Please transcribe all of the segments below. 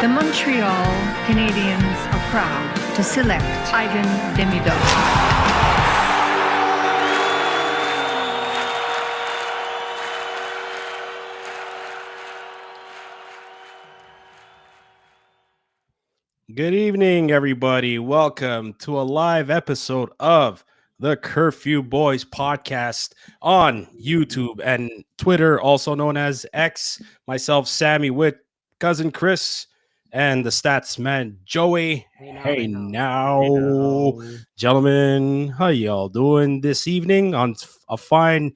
The Montreal Canadiens are proud to select Ivan Demidov. Good evening, everybody. Welcome to a live episode of the Curfew Boys podcast on YouTube and Twitter, also known as X. Myself, Sammy, with cousin Chris, and the stats man, Joey. Hey now, gentlemen, how y'all doing this evening on a fine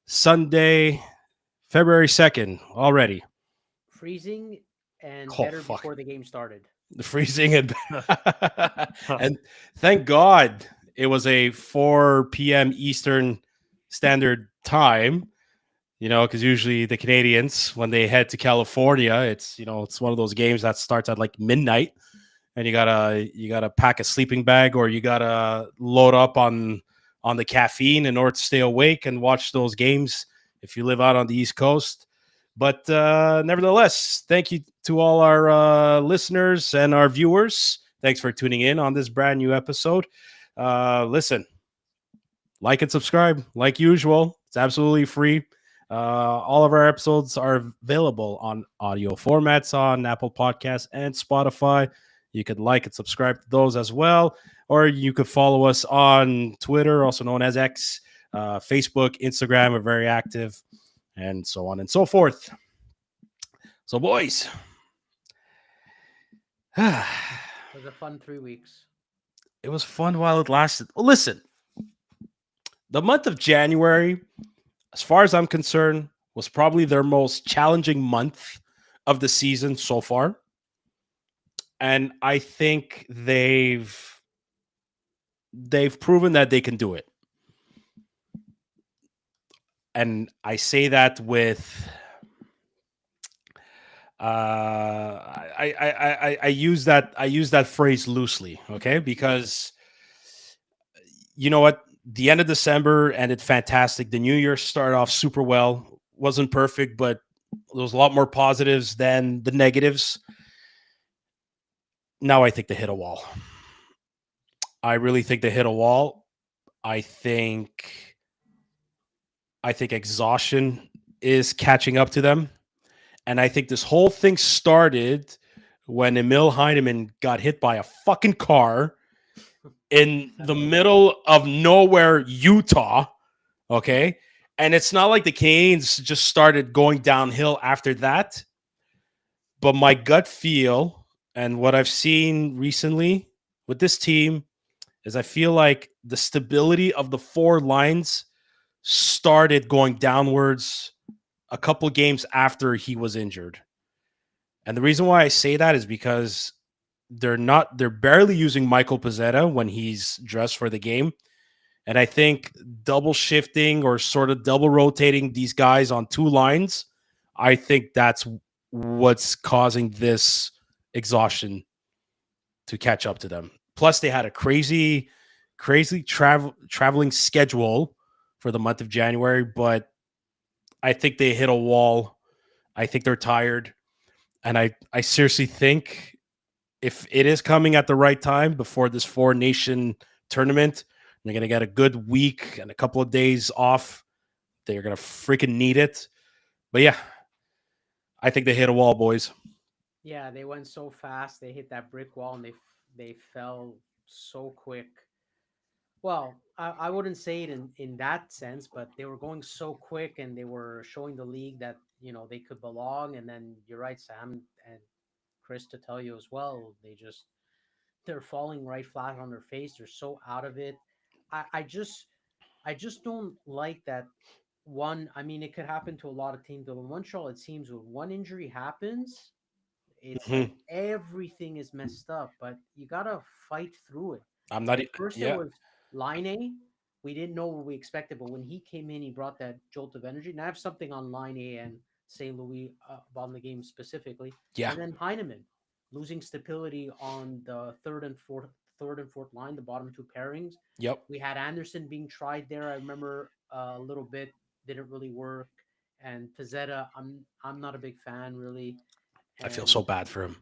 Sunday, February 2nd already? Freezing and Oh, better fuck. before the game started. The freezing and thank God it was a 4 p.m. Eastern Standard Time. Because usually the Canadians, when they head to California, it's one of those games that starts at like midnight, and you gotta pack a sleeping bag, or you gotta load up on the caffeine in order to stay awake and watch those games if you live out on the East Coast. But nevertheless, thank you to all our listeners and our viewers. Thanks for tuning in on this brand new episode. Listen, like and subscribe like usual. It's absolutely free. All of our episodes are available on audio formats on Apple Podcasts and Spotify. You could like and subscribe to those as well. Or you could follow us on Twitter, also known as X, Facebook, Instagram. We're very active, and so on and so forth. So, boys, It was a fun 3 weeks. it was fun while it lasted. Well, listen, the month of January, as far as I'm concerned, was probably their most challenging month of the season so far. And I think they've proven that they can do it. And I say that with I use that phrase loosely, okay? Because you know what? The end of December ended fantastic. The new year started off super well. Wasn't perfect, but there was a lot more positives than the negatives. Now I think they hit a wall. I really think they hit a wall. I think exhaustion is catching up to them. And I think this whole thing started when Emil Heineman got hit by a fucking car in the middle of nowhere, Utah. Okay. And it's not like the Canes just started going downhill after that. But my gut feel and what I've seen recently with this team is I feel like the stability of the four lines started going downwards a couple games after he was injured. And the reason why I say that is because they're barely using Michael Pezzetta when he's dressed for the game. And I think double shifting or sort of double rotating these guys on two lines, I think that's what's causing this exhaustion to catch up to them. Plus, they had a crazy traveling schedule for the month of January, but I think they hit a wall. I think they're tired. And I seriously think if it is coming at the right time before this four nation tournament, they're going to get a good week and a couple of days off. They're going to freaking need it. But yeah, I think they hit a wall, boys. Yeah, they went so fast. They hit that brick wall and they fell so quick. Well, I wouldn't say it in that sense, but they were going so quick and they were showing the league that they could belong. And then you're right, Sam and Chris, to tell you as well. They're falling right flat on their face. They're so out of it. I, I just I just don't like that one. I mean, it could happen to a lot of teams, but in Montreal, it seems when one injury happens, it's like Mhm. everything is messed up. But you gotta fight through it. I'm not. Like first, it Yeah, was Line A. We didn't know what we expected, but when he came in, he brought that jolt of energy. And I have something on Line A and St. Louis about the game specifically, yeah. and then Heineman losing stability on the third and fourth line, the bottom two pairings. Yep. We had Anderson being tried there. I remember a little bit didn't really work, and Pizzetta. I'm not a big fan really, I feel so and bad for him.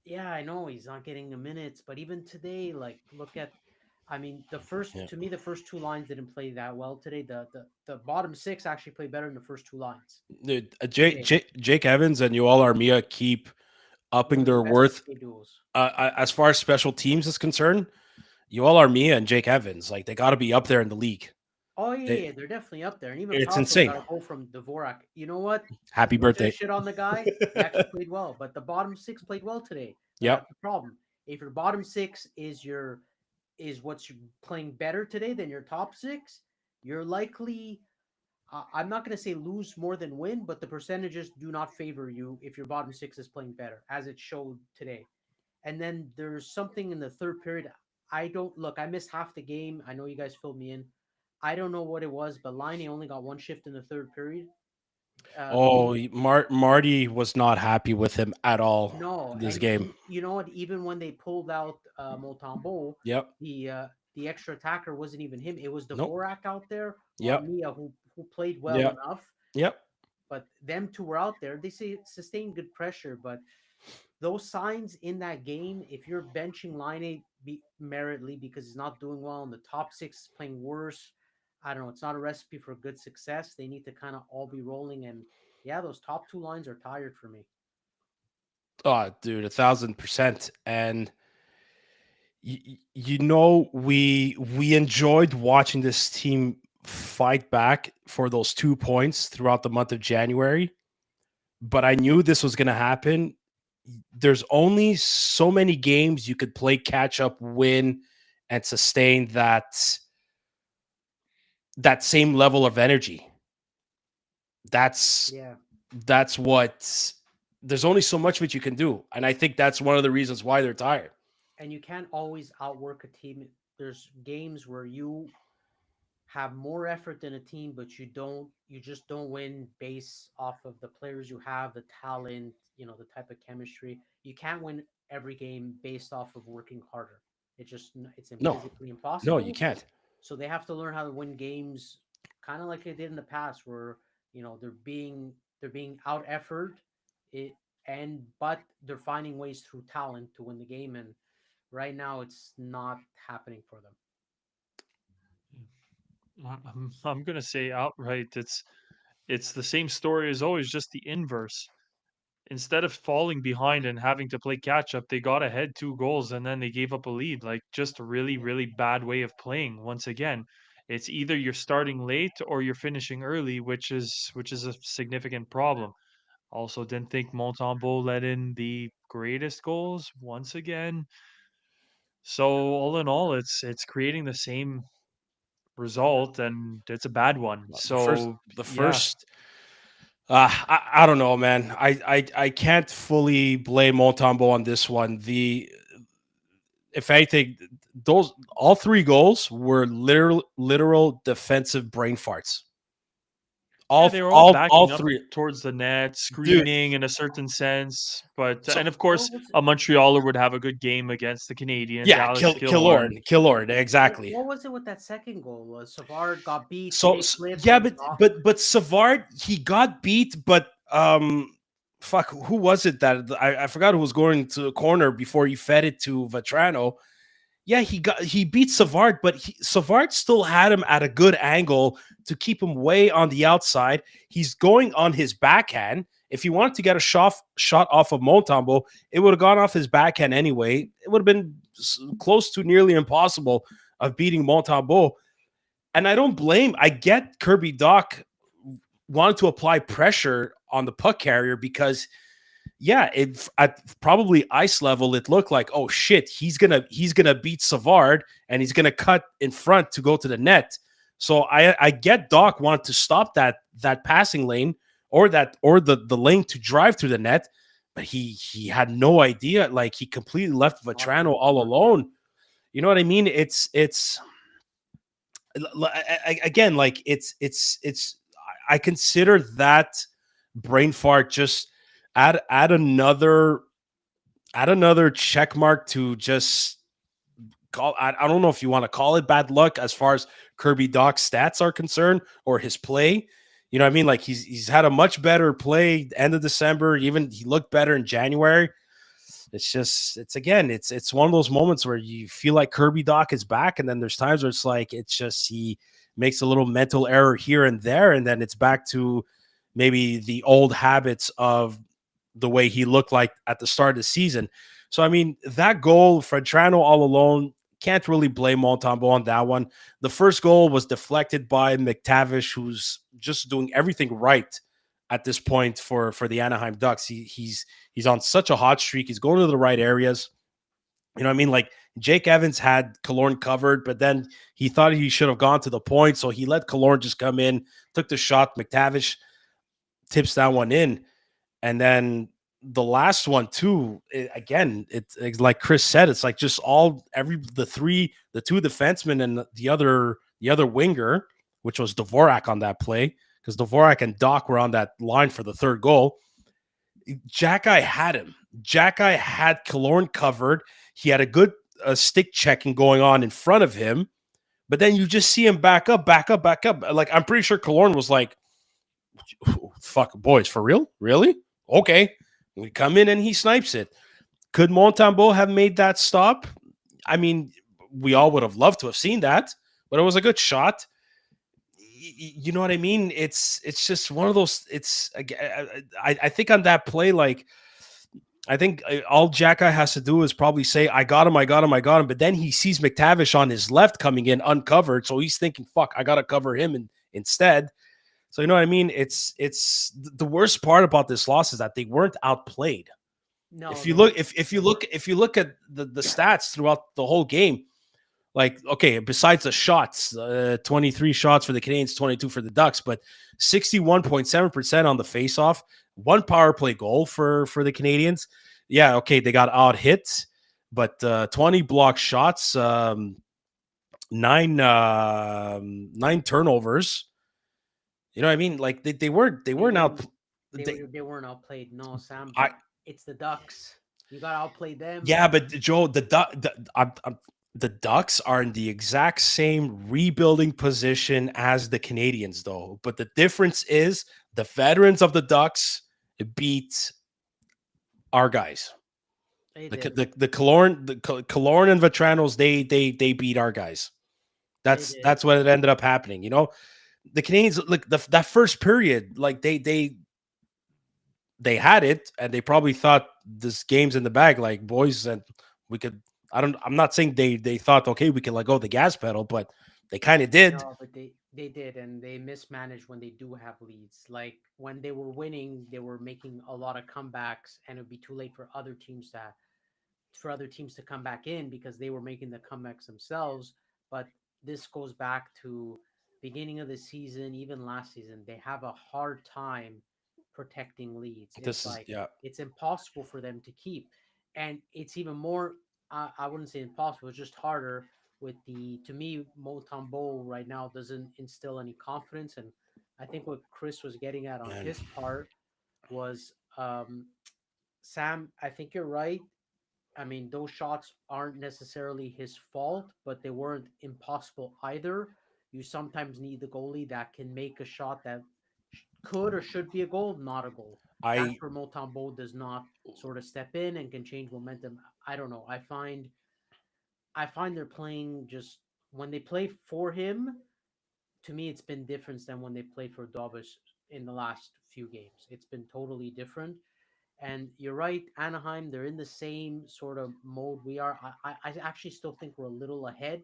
Yeah, I know he's not getting the minutes, but even today, like look at, I mean, the first Yeah. to me the first two lines didn't play that well today. The bottom six actually played better than the first two lines Dude, today. Jake Evans and Yoel Armia keep One upping of the their best worth. PK duels. As far as special teams is concerned, Yoel Armia and Jake Evans, like they got to be up there in the league. Oh yeah, They, yeah, they're definitely up there. And even it's power play insane. got a goal from Dvorak. You know what? As Happy much as birthday. shit on the guy, he actually played well. But the bottom six played well today. But Yep. that's the problem. If your bottom six is what's playing better today than your top six, you're likely. I'm not going to say lose more than win, but the percentages do not favor you if your bottom six is playing better, as it showed today. And then there's something in the third period. I don't look. I missed half the game. I know you guys filled me in. I don't know what it was, but Liney only got one shift in the third period. Oh, Marty was not happy with him at all No, in this and game. you know what? Even when they pulled out Montembeau, Yep. the uh, the extra attacker wasn't even him. It was Nope. Dvorak out there, Yep. Armia, who played well Yep. enough. Yep. But them two were out there. They say sustained good pressure, but those signs in that game, if you're benching Line meritly because he's not doing well and the top six is playing worse, I don't know. It's not a recipe for good success. They need to kind of all be rolling. And yeah, those top two lines are tired for me. Oh, dude, 1,000%. And we enjoyed watching this team fight back for those 2 points throughout the month of January. But I knew this was going to happen. There's only so many games you could play catch up, win, and sustain that same level of energy. That's Yeah. that's what there's only so much of it you can do. And I think that's one of the reasons why they're tired. And you can't always outwork a team. There's games where you have more effort than a team, but you just don't win based off of the players you have, the talent, the type of chemistry. You can't win every game based off of working harder. It's No, physically no, you impossible. can't. So they have to learn how to win games kind of like they did in the past where, they're being out effort it but they're finding ways through talent to win the game, and right now it's not happening for them. I'm gonna say outright, it's the same story as always, just the inverse. Instead of falling behind and having to play catch up, they got ahead 2 goals and then they gave up a lead. Like just a really, really bad way of playing. Once again, it's either you're starting late or you're finishing early, which is a significant problem. Also, didn't think Montembeau let in the greatest goals once again. So all in all, it's creating the same result, and it's a bad one. The first, So the yeah, first. I don't know, man. I can't fully blame Montembeau on this one. If anything, those all 3 goals were literal defensive brain farts. yeah, All they were all all backing up three, towards the net, dude. screening in a certain sense. But So and of course, What was a Montrealer would have a good game against the Canadiens. yeah, Alex Killorn. Killorn, exactly. what was it with that second goal? Savard got beat, So today flipped yeah, and but Savard, he got beat, but fuck, who was it that I forgot who was going to the corner before he fed it to Vetrano. Yeah, he beat Savard, but Savard still had him at a good angle to keep him way on the outside. He's going on his backhand. If he wanted to get a shot off of Montembeau, it would have gone off his backhand anyway. It would have been close to nearly impossible of beating Montembeau. And I don't blame. I get Kirby Doc wanted to apply pressure on the puck carrier because yeah, it at probably ice level, it looked like, oh shit, he's gonna beat Savard and he's gonna cut in front to go to the net. So I get Doc wanted to stop that passing lane or the lane to drive through the net, but he had no idea. Like he completely left Vetrano all alone. You know what I mean? It's again like it's I consider that brain fart just add another check mark to just call. I don't know if you want to call it bad luck as far as Kirby Doc's stats are concerned or his play. You know what I mean? Like he's had a much better play end of December. Even he looked better in January. it's one of those moments where you feel like Kirby Doc is back, and then there's times where it's like it's just he makes a little mental error here and there, and then it's back to maybe the old habits of the way he looked like at the start of the season. So I mean, that goal, Frantrano all alone, can't really blame Montembeault on that one. The first goal was deflected by McTavish, who's just doing everything right at this point for the Anaheim Ducks. He's on such a hot streak. He's going to the right areas. You know what I mean? Like Jake Evans had Killorn covered, but then he thought he should have gone to the point, so he let Killorn just come in, took the shot. McTavish tips that one in, and then the last one too. It's like Chris said. It's like just the two defensemen and the other winger, which was Dvorak on that play, because Dvorak and Doc were on that line for the third goal. Jack-Eye had him. Jack-Eye had Killorn covered. He had a good stick checking going on in front of him, but then you just see him back up. Like, I'm pretty sure Killorn was like, fuck, boys, for real? Really? Okay. We come in and he snipes it. Could Montembeault have made that stop? I mean, we all would have loved to have seen that, but it was a good shot. You know what I mean? It's just one of those. I think on that play, like, I think all Jack-Eye has to do is probably say, I got him. But then he sees McTavish on his left coming in uncovered. So he's thinking, fuck, I got to cover him instead. So, you know what I mean? It's the worst part about this loss is that they weren't outplayed. No, if you look at the stats throughout the whole game, like, okay, besides the shots, 23 shots for the Canadiens, 22 for the Ducks, but 61.7% on the faceoff, one power play goal for the Canadiens. Yeah, okay, they got out hit, but 20 block shots, nine turnovers. You know what I mean? Like they weren't out. They weren't outplayed. No, Sam. It's the Ducks. You got to outplay them. Yeah, but Joe, the Ducks are in the exact same rebuilding position as the Canadiens, though. But the difference is the veterans of the Ducks beat our guys. The Killorn and Vetranos, they beat our guys. That's what ended up happening. You know, the Canadiens, like that first period, like they had it, and they probably thought this game's in the bag. Like, boys, and we could. I'm not saying they thought, okay, we can let go of the gas pedal, but they kind of did. No, but they did, and they mismanaged when they do have leads. Like when they were winning, they were making a lot of comebacks, and it'd be too late for other teams to come back in because they were making the comebacks themselves. But this goes back to beginning of the season, even last season. They have a hard time protecting leads. It's impossible for them to keep, and it's even more. I wouldn't say impossible. It's just harder with to me, Montembeault right now doesn't instill any confidence. And I think what Chris was getting at on his part was, Sam, I think you're right. I mean, those shots aren't necessarily his fault, but they weren't impossible either. You sometimes need the goalie that can make a shot that could or should be a goal, not a goal. That's where Montembeault does not sort of step in and can change momentum. I don't know. I find they're playing just when they play for him. To me, it's been different than when they played for Dobas in the last few games. It's been totally different. And you're right, Anaheim, they're in the same sort of mode we are. I actually still think we're a little ahead,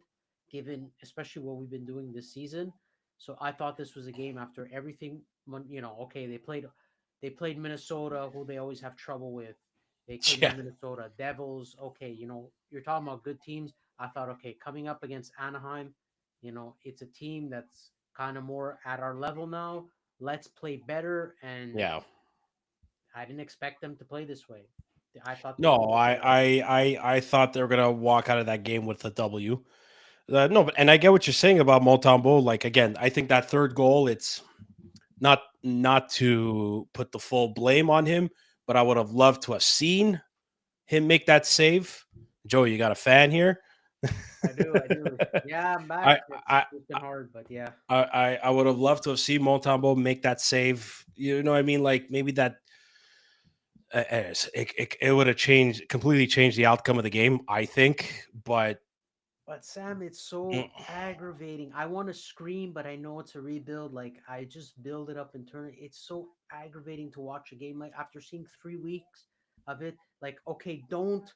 given especially what we've been doing this season. So I thought this was a game after everything. Okay, they played Minnesota, who they always have trouble with. They played Minnesota Devils. Okay, you're talking about good teams. I thought, okay, coming up against Anaheim, it's a team that's kind of more at our level now. Let's play better. And I didn't expect them to play this way. I thought I thought they were gonna walk out of that game with a W. No, but and I get what you're saying about Montembeault. Like, again, I think that third goal, it's not to put the full blame on him, but I would have loved to have seen him make that save. Joe, you got a fan here? I do. Yeah, I'm back. It's been hard, but yeah. I would have loved to have seen Montembeault make that save. You know what I mean? Like, maybe that it would have completely changed the outcome of the game, I think. But Sam, it's so aggravating. I want to scream, but I know it's a rebuild. Like I just build it up and turn it. It's so aggravating to watch a game like after seeing 3 weeks of it. Like, okay, don't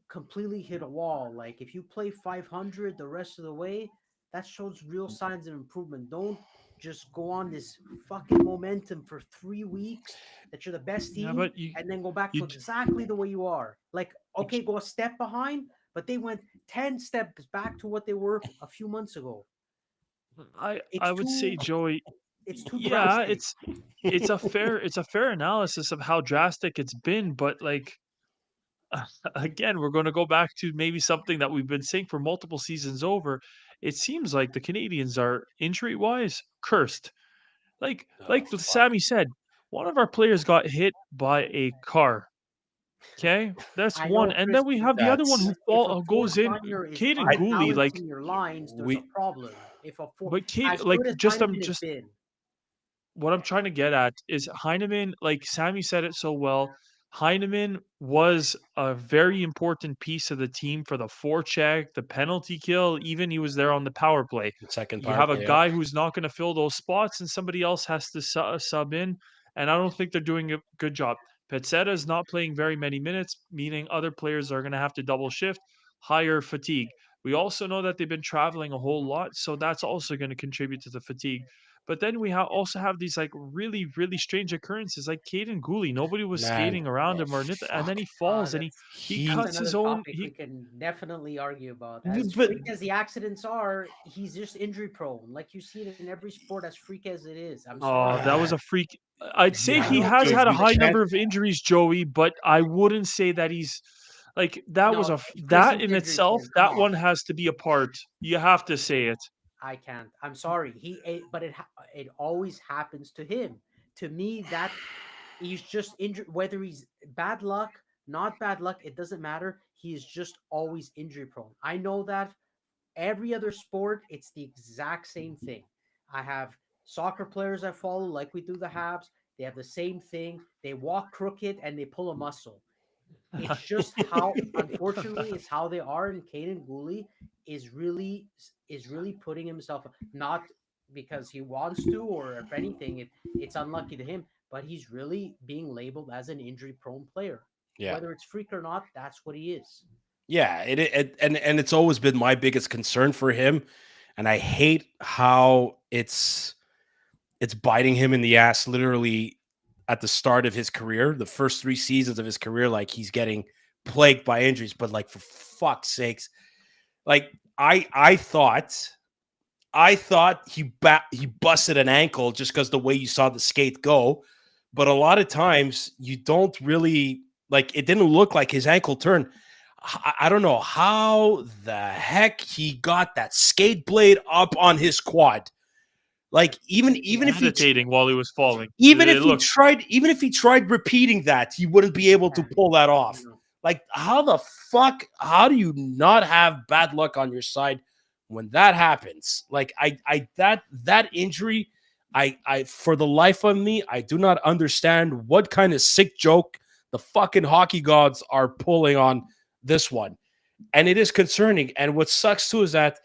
completely hit a wall. Like if you play 500 the rest of the way, that shows real signs of improvement. Don't just go on this fucking momentum for 3 weeks that you're the best Yeah, team but you and then go back you to d- exactly the way you are. Like, you okay, go a step behind, but they went 10 steps back to what they were a few months ago. I It's would say, too Joey, it's too yeah, drastic. it's a fair analysis of how drastic it's been, but like again, we're going to go back to maybe something that we've been saying for multiple seasons over. It seems like the Canadians are injury wise cursed. Like fuck. Sammy said, one of our players got hit by a car. Okay, that's I one, know, and Chris, then we have the other one That's who but if a fourth goes in. liner is Caden I Gooley, like, unbalancing your lines, there's a we problem. If a four but Kate, as like, good as just I'm Heineman has just been, what I'm trying to get at is Heineman, like Sammy said it so well. Heineman was a very important piece of the team for the forecheck, the penalty kill. Even he was there on the power play. second You power have a play. Yeah. guy who's not going to fill those spots, and somebody else has to sub in. And I don't think they're doing a good job. Petzetta is not playing very many minutes, meaning other players are going to have to double shift, higher fatigue. We also know that they've been traveling a whole lot, so that's also going to contribute to the fatigue. But then we also have these like really, really strange occurrences, like Caden Gooley. Nobody was Man, skating around him, or and then fuck. he falls and he that's cuts He, his another own. topic we can definitely argue about. As but freak as the accidents are, he's just injury prone. Like you see it in every sport, as freak as it is. I'm Oh, sorry. that was a freak. I'd say I yeah, he know, has Chris. had dude, a you high can't. number of injuries, Joey, but I wouldn't say that he's like that was No, Chris, that he's in injury itself. prone. Come That on. one has to be a part. You have to say it. I can't. I'm sorry. But it always happens to him. To me, that he's just injured. Whether he's bad luck, not bad luck, it doesn't matter. He is just always injury prone. I know that every other sport, it's the exact same thing. I have soccer players I follow, like we do the Habs. They have the same thing. They walk crooked and they pull a muscle. It's just how, unfortunately, it's how they are. And Caden Gooley is really putting himself, not because he wants to, or if anything, it's unlucky to him, but he's really being labeled as an injury prone player. Yeah, Whether it's freak or not, that's what he is. yeah. And it's always been my biggest concern for him, and I hate how it's biting him in the ass. Literally at the start of his career, the first 3 seasons of his career, like he's getting plagued by injuries. But like for fuck's sakes, like I thought he busted an ankle just because the way you saw the skate go, but a lot of times you don't really like. It didn't look like his ankle turned. I don't know how the heck he got that skate blade up on his quad. Like even if he Meditating while he was falling. even It if he looked. tried even if he tried repeating that, he wouldn't be able to And, pull that off. you know, Like how do you not have bad luck on your side when that happens? Like that injury, I for the life of me, I do not understand what kind of sick joke the fucking hockey gods are pulling on this one. And it is concerning. And what sucks too is that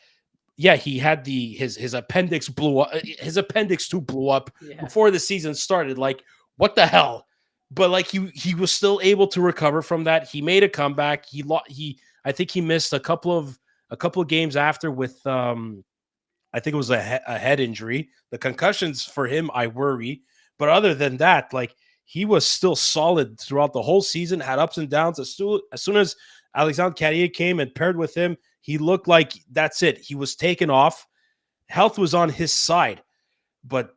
yeah, he had his appendix blew up. His appendix too blew up yeah. before the season started. Like, what the hell? But like he was still able to recover from that. He made a comeback. He I think he missed a couple of games after with I think it was a head injury. The concussions for him, I worry. But other than that, like he was still solid throughout the whole season. Had ups and downs. As soon as Alexandre Carrier came and paired with him, he looked like that's it. He was taken off. Health was on his side. But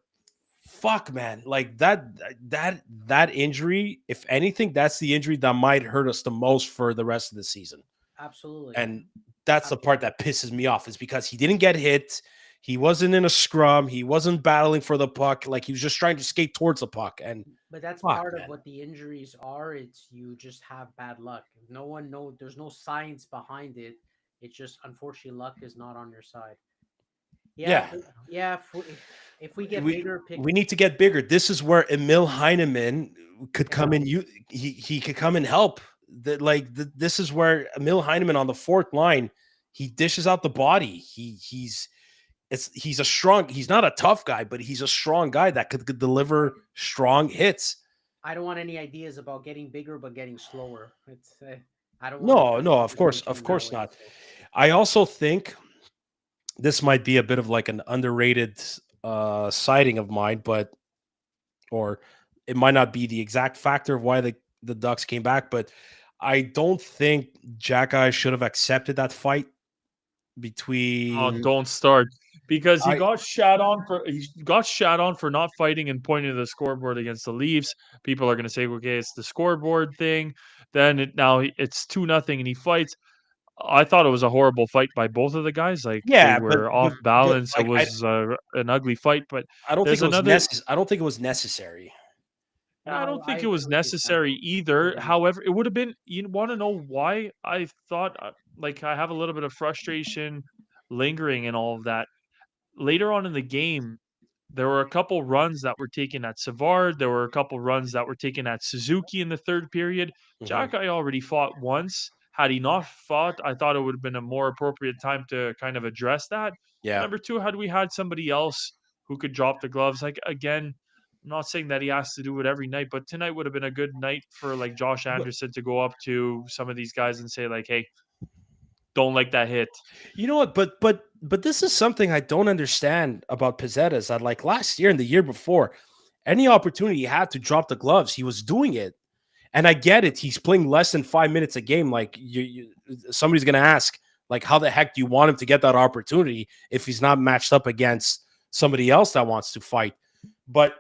fuck, man, like that injury. If anything, that's the injury that might hurt us the most for the rest of the season. Absolutely. And that's the part that pisses me off is because he didn't get hit. He wasn't in a scrum. He wasn't battling for the puck. Like he was just trying to skate towards the puck. And But that's fuck, part of man. what the injuries are. It's you just have bad luck. No one know. There's no science behind it. It's just unfortunately luck is not on your side. Yeah, Yeah, yeah. If we get we bigger, pick. we need to get bigger. This is where Emil Heineman could come in. He could come and help. This is where Emil Heineman on the fourth line, he dishes out the body. He's a strong. He's not a tough guy, but he's a strong guy that could deliver strong hits. I don't want any ideas about getting bigger, but getting slower. It's I don't want No, to. no, of course not. I also think this might be a bit of like an underrated sighting of mine, or it might not be the exact factor of why the Ducks came back, but I don't think Jack should have accepted that fight Oh, between. don't start because I he got shat on for not fighting and pointing to the scoreboard against the Leafs. People are going to say, okay, it's the scoreboard thing. Then it's 2-0 and he fights. I thought it was a horrible fight by both of the guys. Like they Yeah, were off balance. It like was an ugly fight. But I don't think there's it was another. I don't think it was necessary. I No, don't I think it was agree with you, Sam. necessary I either. agree. However, it would have been. You want to know why I thought like I have a little bit of frustration lingering and all of that later on in the game. There were a couple runs that were taken at Savard. There were a couple runs that were taken at Suzuki in the third period. Mhm. Jack, I already fought once. Had he not fought, I thought it would have been a more appropriate time to kind of address that. And Yeah, number two, had we had somebody else who could drop the gloves, like again, I'm not saying that he has to do it every night, but tonight would have been a good night for like Josh but Anderson to go up to some of these guys and say like, "Hey, don't like that hit." you know what? But this is something I don't understand about Pizzetta is that like last year and the year before, any opportunity he had to drop the gloves, he was doing it. And I get it. He's playing less than 5 minutes a game. Like somebody's going to ask, like, how the heck do you want him to get that opportunity if he's not matched up against somebody else that wants to fight? But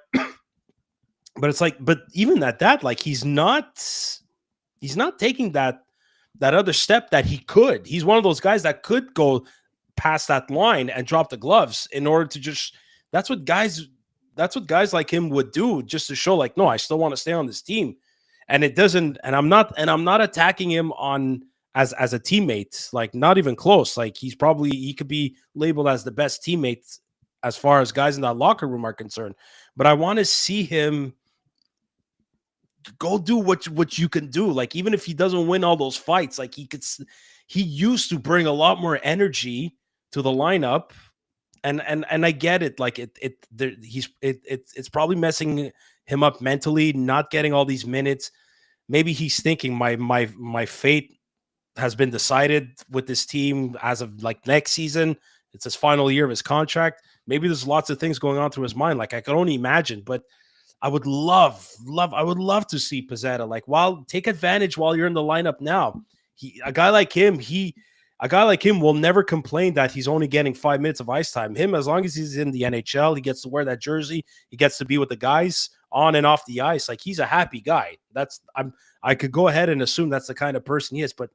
it's like, but even at that, like, he's not taking that other step that he could. He's one of those guys that could go past that line and drop the gloves in order to just. That's what guys. That's what guys like him would do, just to show, like, no, I still want to stay on this team. And it doesn't. And I'm not attacking him on as a teammate. Like, not even close. Like, he could be labeled as the best teammate as far as guys in that locker room are concerned. But I want to see him go do what you can do. Like, even if he doesn't win all those fights, like he used to bring a lot more energy to the lineup. And I get it. Like it's probably messing him up mentally, not getting all these minutes. Maybe he's thinking my fate has been decided with this team as of like next season. It's his final year of his contract. Maybe there's lots of things going on through his mind. Like, I could only imagine, but I would I would love to see Pizzetta. Like, take advantage while you're in the lineup now. A guy like him will never complain that he's only getting 5 minutes of ice time. Him, as long as he's in the NHL, he gets to wear that jersey. He gets to be with the guys on and off the ice. Like, he's a happy guy. I could go ahead and assume that's the kind of person he is. But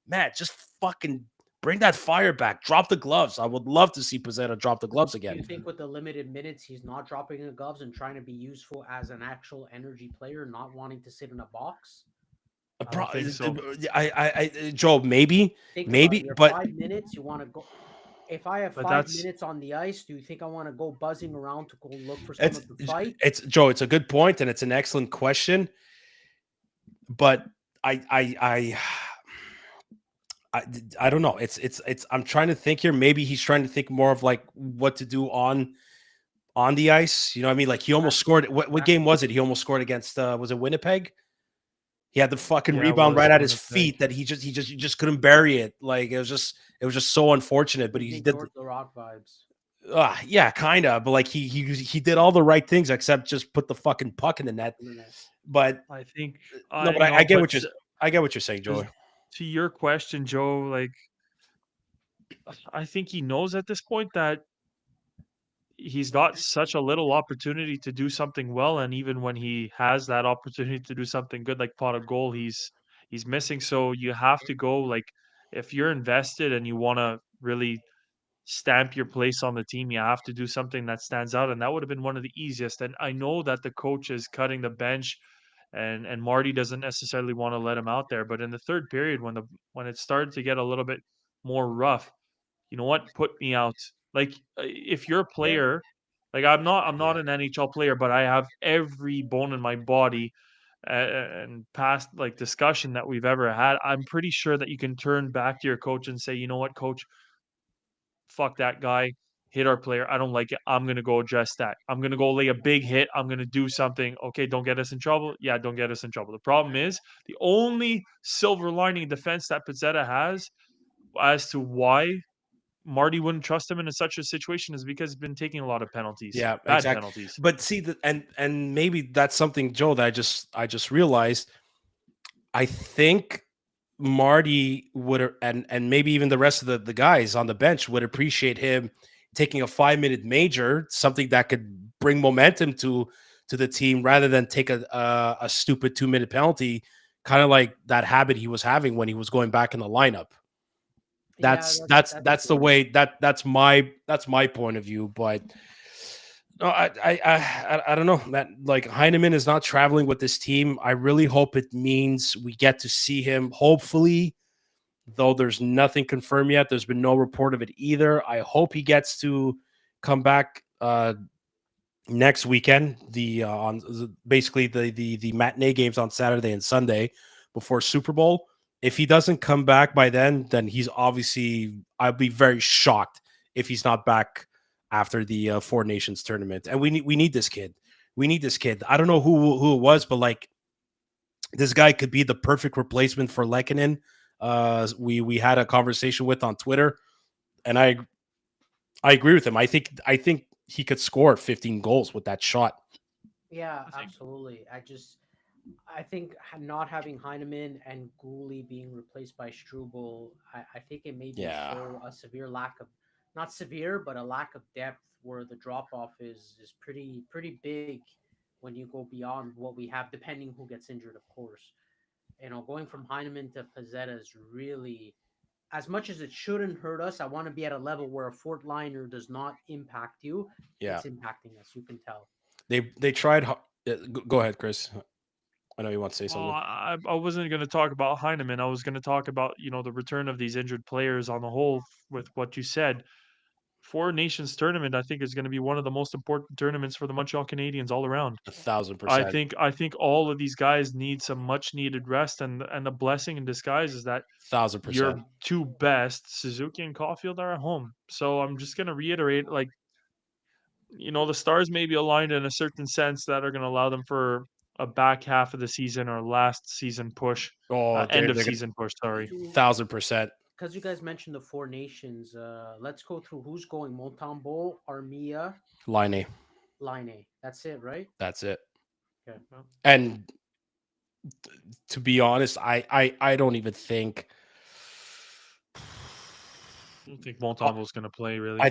man, just fucking bring that fire back. Drop the gloves. I would love to see Pizzetta drop the gloves Do again. you think with the limited minutes, he's not dropping the gloves and trying to be useful as an actual energy player, not wanting to sit in a box? I don't think so. Joe, maybe, Think maybe, about it. Your but 5 minutes, you want to go. If I have But 5 minutes on the ice, do you think I want to go buzzing around to go look for someone to fight? it's Joe. It's a good point, and it's an excellent question. But I don't know. It's. I'm trying to think here. Maybe he's trying to think more of like what to do on the ice. You know what I mean? Like, he almost scored. What game was it? He almost scored against. Was it Winnipeg? He had the fucking Yeah, it rebound was right at his Winnipeg. feet that he just couldn't bury it. Like, it was just so unfortunate. But he Big did. George the Rock vibes. Yeah, kind of. But like he did all the right things except just put the fucking puck in the net. But I think no, but I get what you're saying, Joe. to your question, Joe, like I think he knows at this point that he's got such a little opportunity to do something well, and even when he has that opportunity to do something good, like pot a goal, he's missing. So you have to go like if you're invested and you want to really stamp your place on the team, you have to do something that stands out, and that would have been one of the easiest. And I know that the coach is cutting the bench, and Marty doesn't necessarily want to let him out there. But in the third period, when it started to get a little bit more rough, you know what? Put me out. Like if you're a player, like I'm not an NHL player, but I have every bone in my body and past like discussion that we've ever had, I'm pretty sure that you can turn back to your coach and say, you know what, coach, fuck that guy, hit our player. I don't like it. I'm gonna go address that. I'm gonna go lay a big hit. I'm gonna do something. Okay, don't get us in trouble. Yeah, don't get us in trouble. The problem is the only silver lining defense that Pizzetta has as to why Marty wouldn't trust him in such a situation is because he's been taking a lot of penalties, Yeah, bad exactly. penalties. But see that, and maybe that's something, Joe, that I just realized. I think Marty would, and maybe even the rest of the guys on the bench would appreciate him taking a 5-minute major, something that could bring momentum to the team rather than take a stupid 2-minute penalty, kind of like that habit he was having when he was going back in the lineup. Yeah, That's the way that's my point of view. But no, I don't know that, like, Heineman is not traveling with this team. I really hope it means we get to see him. Hopefully, though, there's nothing confirmed yet. There's been no report of it either. I hope he gets to come back next weekend. The on basically the matinee games on Saturday and Sunday before Super Bowl. If he doesn't come back by then he's obviously, I'd be very shocked if he's not back after the Four Nations tournament. And we need this kid. We need this kid. I don't know who it was, but like, this guy could be the perfect replacement for Lehkonen. We had a conversation with on Twitter, and I agree with him. I think he could score 15 goals with that shot. Yeah, I think absolutely. I think not having Heineman and Gooley being replaced by Struble, I think it made me Yeah. show a severe lack of, not severe, but a lack of depth where the drop off is pretty big when you go beyond what we have, depending who gets injured, of course. Going from Heineman to Pizzetta is really, as much as it shouldn't hurt us. I want to be at a level where a fourth liner does not impact you. Yeah, It's impacting us. You can tell. they tried. Go ahead, Chris. I know you want to say Oh, something. I wasn't going to talk about Heineman. I was going to talk about, the return of these injured players on the whole with what you said. Four Nations tournament, I think, is going to be one of the most important tournaments for the Montreal Canadiens all around. 1,000%. I think all of these guys need some much needed rest, and the blessing in disguise is that Thousand your percent. two best, Suzuki and Caulfield, are at home. So I'm just going to reiterate, like, the stars may be aligned in a certain sense that are going to allow them for a back half of the season or last season push, Oh, end of they're season push. Sorry. 1,000%. Because you guys mentioned the Four Nations, let's go through who's going. Montembeau, Armia, Line. Line. That's it, right? That's it. Okay. And to be honest, I don't even think. I don't think Montembeau's going to play really. I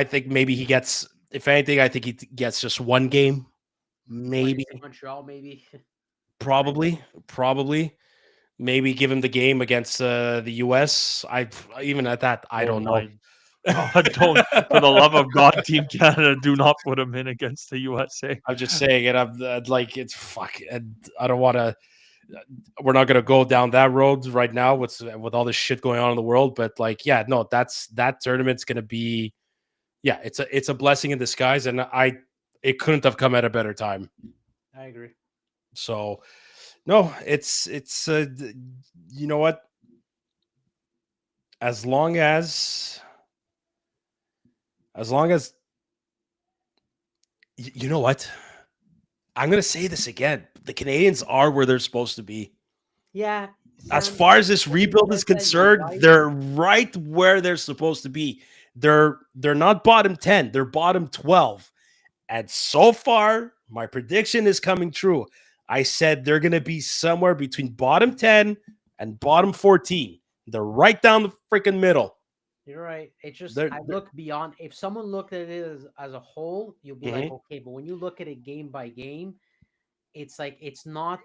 think maybe he gets. If anything, I think he gets just one game. Maybe, Montreal, maybe. probably. Maybe give him the game against the US. Even at that, I Oh don't know. my God, don't, for the love of God, Team Canada, do not put him in against the USA. I'm just saying it. I'm like, it's fuck. And I don't want to. We're not going to go down that road right now with all this shit going on in the world. But like, yeah, no, that tournament's going to be. Yeah, it's a blessing in disguise, and it couldn't have come at a better time. I agree. So, no, it's you know what? As long as you know what? I'm going to say this again. The Canadians are where they're supposed to be. Yeah. As Sam, far as this when you rebuild is said that, you're concerned, right. they're right where they're supposed to be. They're not bottom 10, they're bottom 12. And so far, my prediction is coming true. I said they're going to be somewhere between bottom 10 and bottom 14. They're right down the freaking middle. You're right. It's just They're- I look beyond. If someone looked at it as a whole, you'll be like, Mhm. okay. But when you look at it game by game, it's like it's not.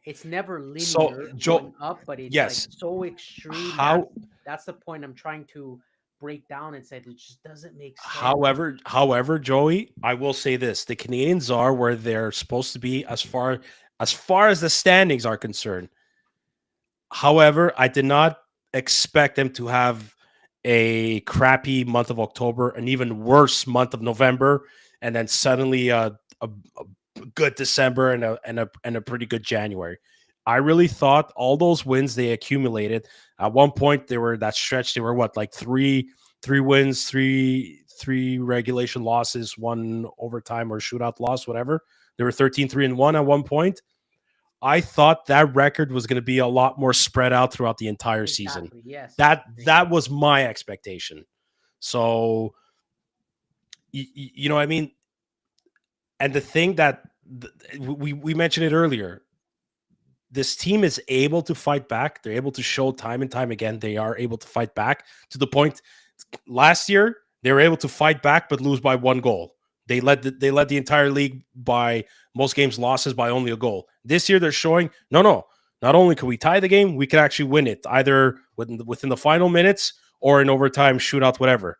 It's never So, linear Joe, going up, but it's like yes. so extreme. How That's the point I'm trying to break down and say it just doesn't make sense. However, Joey, I will say this: the Canadians are where they're supposed to be as far as the standings are concerned. However, I did not expect them to have a crappy month of October, an even worse month of November, and then suddenly a good December and a pretty good January. I really thought all those wins they accumulated. At one point, they were that stretch. They were what, like three wins, three regulation losses, one overtime or shootout loss, whatever. They were 13-3-1 at one point. I thought that record was going to be a lot more spread out throughout the entire season. Yes. That was my expectation. So, you know what I mean? And the thing that we mentioned it earlier, this team is able to fight back. They're able to show time and time again they are able to fight back, to the point last year they were able to fight back but lose by 1 goal. They led the entire league by most games losses by only a goal. This year they're showing no. Not only can we tie the game, we can actually win it either within the final minutes or in overtime, shootout, whatever.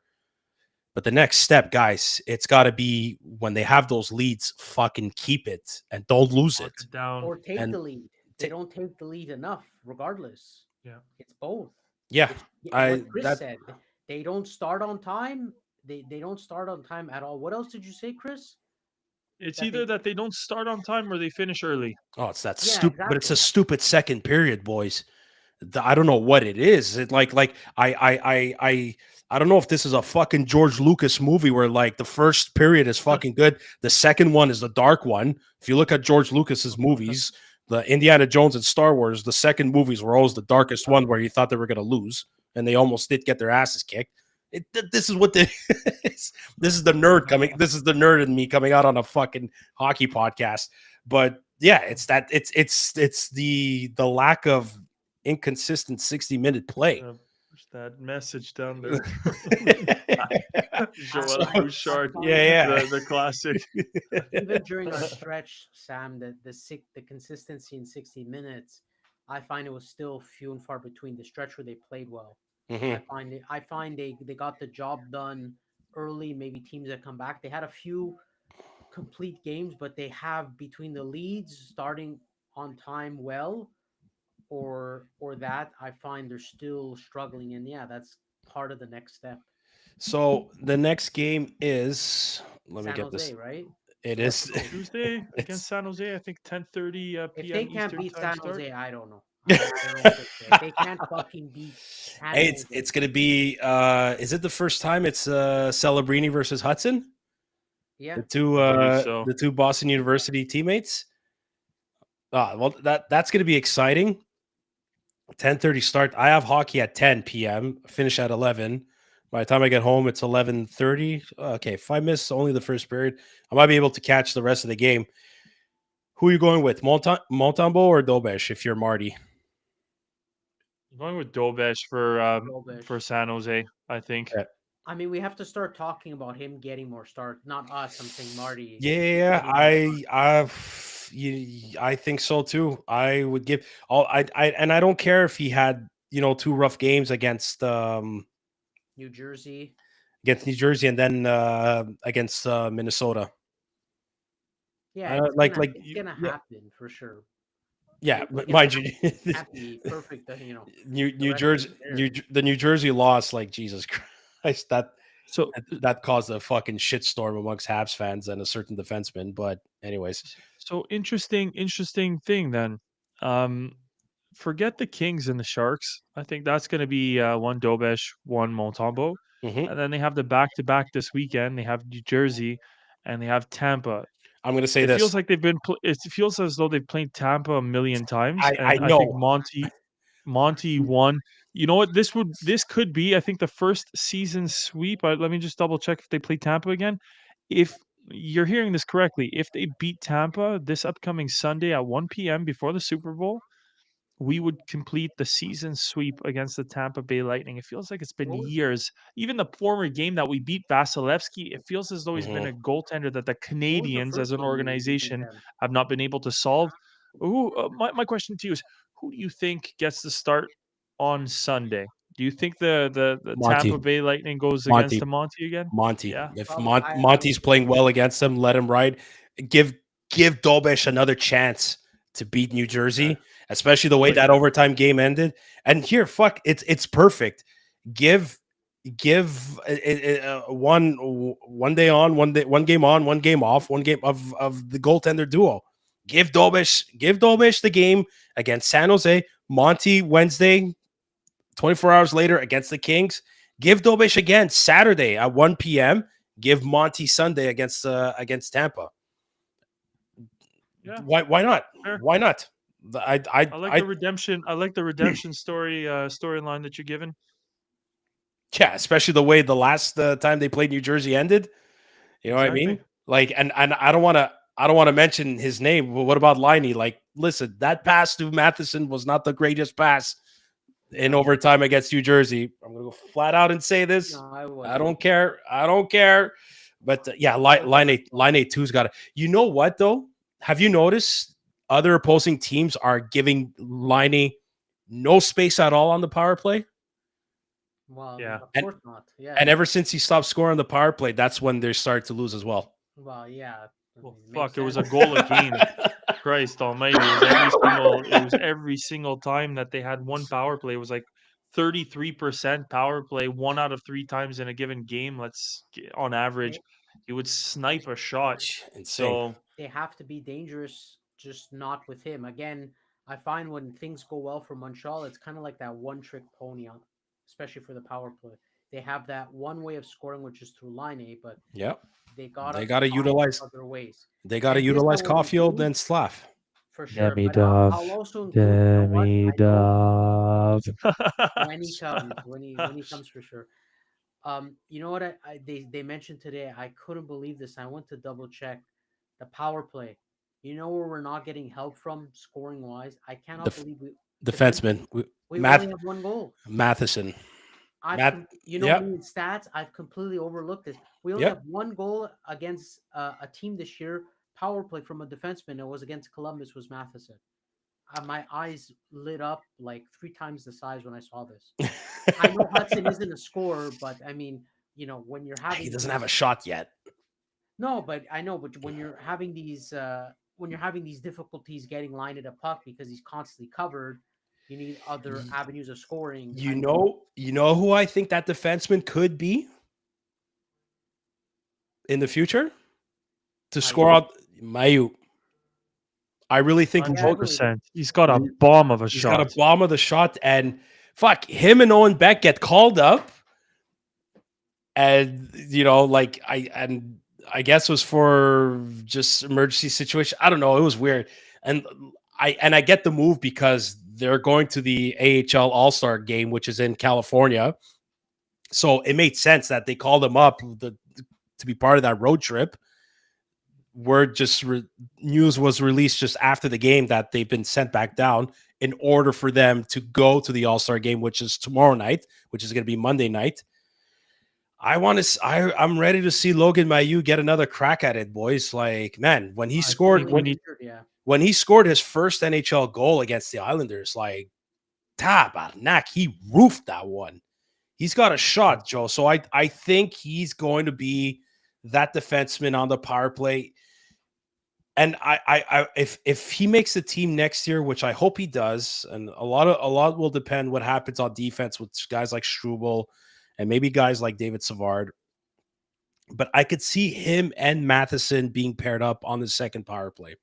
But the next step, guys, it's got to be when they have those leads, fucking keep it and don't lose Lock it. it down. Or take And the lead. They don't take the lead enough, regardless. Yeah. It's both. Yeah, What Chris said. They don't start on time. They don't start on time at all. What else did you say, Chris? It's that either they- that they don't start on time or they finish early. Oh, it's that Yeah, stupid, but it's a exactly. stupid second period, boys. I don't know what it is. It like I don't know if this is a fucking George Lucas movie where like the first period is fucking good, the second one is the dark one. If you look at George Lucas's movies, the Indiana Jones and Star Wars, the second movies were always the darkest one where you thought they were going to lose, and they almost did get their asses kicked. This is what this is the nerd coming. This is the nerd in me coming out on a fucking hockey podcast. But yeah, it's the lack of inconsistent 60-minute play. Push that message down there. Joel So- Bouchard. Yeah. The classic. Even during our stretch, Sam, the consistency in 60 minutes, I find it was still few and far between. The stretch where they played well. Mhm. I find they got the job done early. Maybe teams that come back, they had a few complete games, but they have between the leads starting on time well, or that I find they're still struggling. And yeah, that's part of the next step. So the next game is, let me San get Jose, this. right? It So let's is go. Tuesday It's- against San Jose, I think 10:30 If p.m. they can't Eastern beat time San start. Jose, I don't know. I don't know what to say. If they can't fucking beat San Hey, Jose. it's gonna be. Is it the first time it's Celebrini versus Hudson? Yeah. The two Boston University teammates. Well, that's gonna be exciting. 10:30 start. I have hockey at 10 p.m. Finish at 11. By the time I get home, it's 11:30. Okay, if I miss only the first period, I might be able to catch the rest of the game. Who are you going with, Montembeault or Dobesh? If you're Marty, I'm going with Dobesh for Dobesh. San Jose, I think. Yeah. I mean, we have to start talking about him getting more starts. Not us. I'm saying Marty. yeah, I think so too. I would give all. I don't care if he had 2 rough games against New Jersey. New Jersey and then against Minnesota. Yeah, Uh, it's like- gonna, like it's you- gonna yeah. happen for sure. Yeah, Like, but it mind you, can't be perfect. New rest Jersey, is there. the New Jersey loss, like Jesus Christ, So that caused a fucking shitstorm amongst Habs fans and a certain defenseman. But anyways, interesting thing then. Forget the Kings and the Sharks. I think that's going to be one Dobesh, one Montembeault. mhm. And then they have the back-to-back this weekend. They have New Jersey and they have Tampa. I'm going to say It this. feels like it feels as though they've played Tampa a million times. I And I know. think Monty won. You know what? This could be, I think, the first season sweep. Let me just double check if they play Tampa again. If you're hearing this correctly, if they beat Tampa this upcoming Sunday at 1 p.m. before the Super Bowl, we would complete the season sweep against the Tampa Bay Lightning. It feels like it's been What was- years. Even the former game that we beat Vasilevsky, it feels as though he's been a goaltender that the What was the Canadians first as an game we beat organization them? have not been able to solve. My question to you is, who do you think gets the start on Sunday? Do you think the Monty. Tampa Bay Lightning goes Monty. against the Monty again? Monty. Yeah. If Probably, I Monty's would playing say- well against them, let him ride. Give Dobesh another chance to beat New Jersey, Okay. especially the way Like that that. overtime game ended. And here, fuck, it's perfect. Give give one day on, one game on, one game off, one game of the goaltender duo. Give Dobish the game against San Jose, Monty Wednesday, 24 hours later against the Kings. Give Dobish again Saturday at 1 p.m. Give Monty Sunday against Tampa. Yeah, Why not? fair. Why not? I like the redemption. I like the redemption storyline that you're given. Yeah, especially the way the last time they played New Jersey ended. You know what I mean? Exactly. Like, and I don't want to mention his name. But what about Liney? Like, listen, that pass to Matheson was not the greatest pass in overtime against New Jersey. I'm gonna go flat out and say this. No, I don't care. But yeah, line 2's got it. You know what though? Have you noticed other opposing teams are giving Liney no space at all on the power play? Well, Yeah. of course not. Yeah. And ever since he stopped scoring on the power play, that's when they start to lose as well. Well, yeah. Well, Makes fuck, it was a sense. goal a game. Christ Almighty! It was every single time that they had one power play. It was like 33% power play, 1 out of 3 times in a given game. On average, he would snipe a shot. Insane. So They have to be dangerous, just not with him. Again, I find when things go well for Montreal, it's kind of like that one-trick pony, especially for the power play. They have that one way of scoring, which is through line A, but Yep. they gotta They gotta find utilize other ways. They got to And this I utilize will Caulfield include and Slav. for sure. But Demidov. I'll also include, you know what? I know Demidov. when he comes, when he comes for sure. You know what? They mentioned today. I couldn't believe this. I went to double check the power play. You know where we're not getting help from scoring wise. I cannot believe we Defenseman. we only have one goal. Matheson. You know Yep. me in stats. I've completely overlooked this. We only Yep. have one goal against a team this year. Power play from a defenseman. It was against Columbus. Was Matheson. My eyes lit up like 3 times the size when I saw this. I know Hudson isn't a scorer, but I mean, you know, when you're having He doesn't have a shot yet. no, but I know, but when you're having these difficulties getting lined at a puck because he's constantly covered, you need other avenues of scoring. You know who I think that defenseman could be in the future to score out Mayu. I really think 100%. He's got a bomb of a he's shot. got a bomb of the shot, and fuck him and Owen Beck get called up, and you know, like I guess it was for just emergency situation. I don't know. It was weird, and I get the move because they're going to the AHL All-Star game, which is in California, so it made sense that they called him up to be part of that road trip. News was released just after the game that they've been sent back down in order for them to go to the All-Star game, which is tomorrow night, which is going to be Monday night. I'm ready to see Logan Mailloux get another crack at it, boys. Like, man, when he scored his first NHL goal against the Islanders, like, Tabarnak, he roofed that one. He's got a shot, Joe. So I think he's going to be that defenseman on the power play. And if he makes the team next year, which I hope he does, and a lot will depend what happens on defense with guys like Struble and maybe guys like David Savard. But I could see him and Matheson being paired up on the second power play.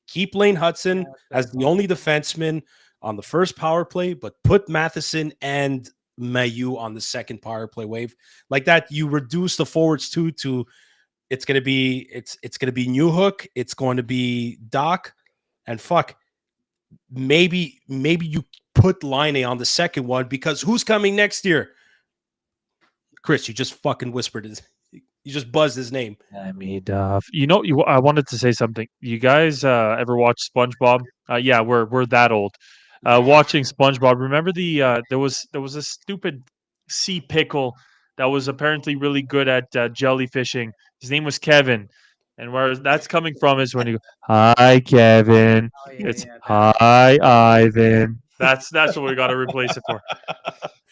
Keep Lane Hudson as the only defenseman on the first power play, but put Matheson and Mailloux on the second power play wave. Like that, you reduce the forwards to it's gonna be Newhook, it's going to be Doc, and fuck, maybe you put Line on the second one because who's coming next year? Chris, you just fucking whispered his, you just buzzed his name. Demidov. You know, I wanted to say something. You guys ever watch SpongeBob? Yeah, we're that old. Watching SpongeBob. Remember there was a stupid sea pickle that was apparently really good at jellyfishing. His name was Kevin, and where that's coming from is when you go, "Hi, Kevin." Oh, yeah, It's yeah, "Hi, Ivan." That's what we got to replace it for.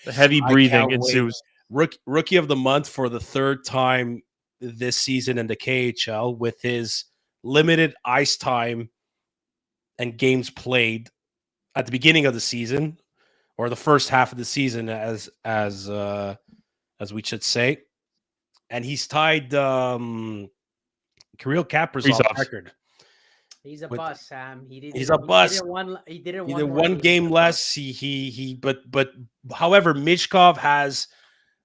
The heavy breathing ensues. Rookie of the month for the third time this season in the KHL with his limited ice time and games played at the beginning of the season or the first half of the season as as we should say, and he's tied Kirill Kaprizov's Kaprizov's. record. He's a With- bust, Sam. He's a bust. He didn't Either more one game than less. But however, Michkov has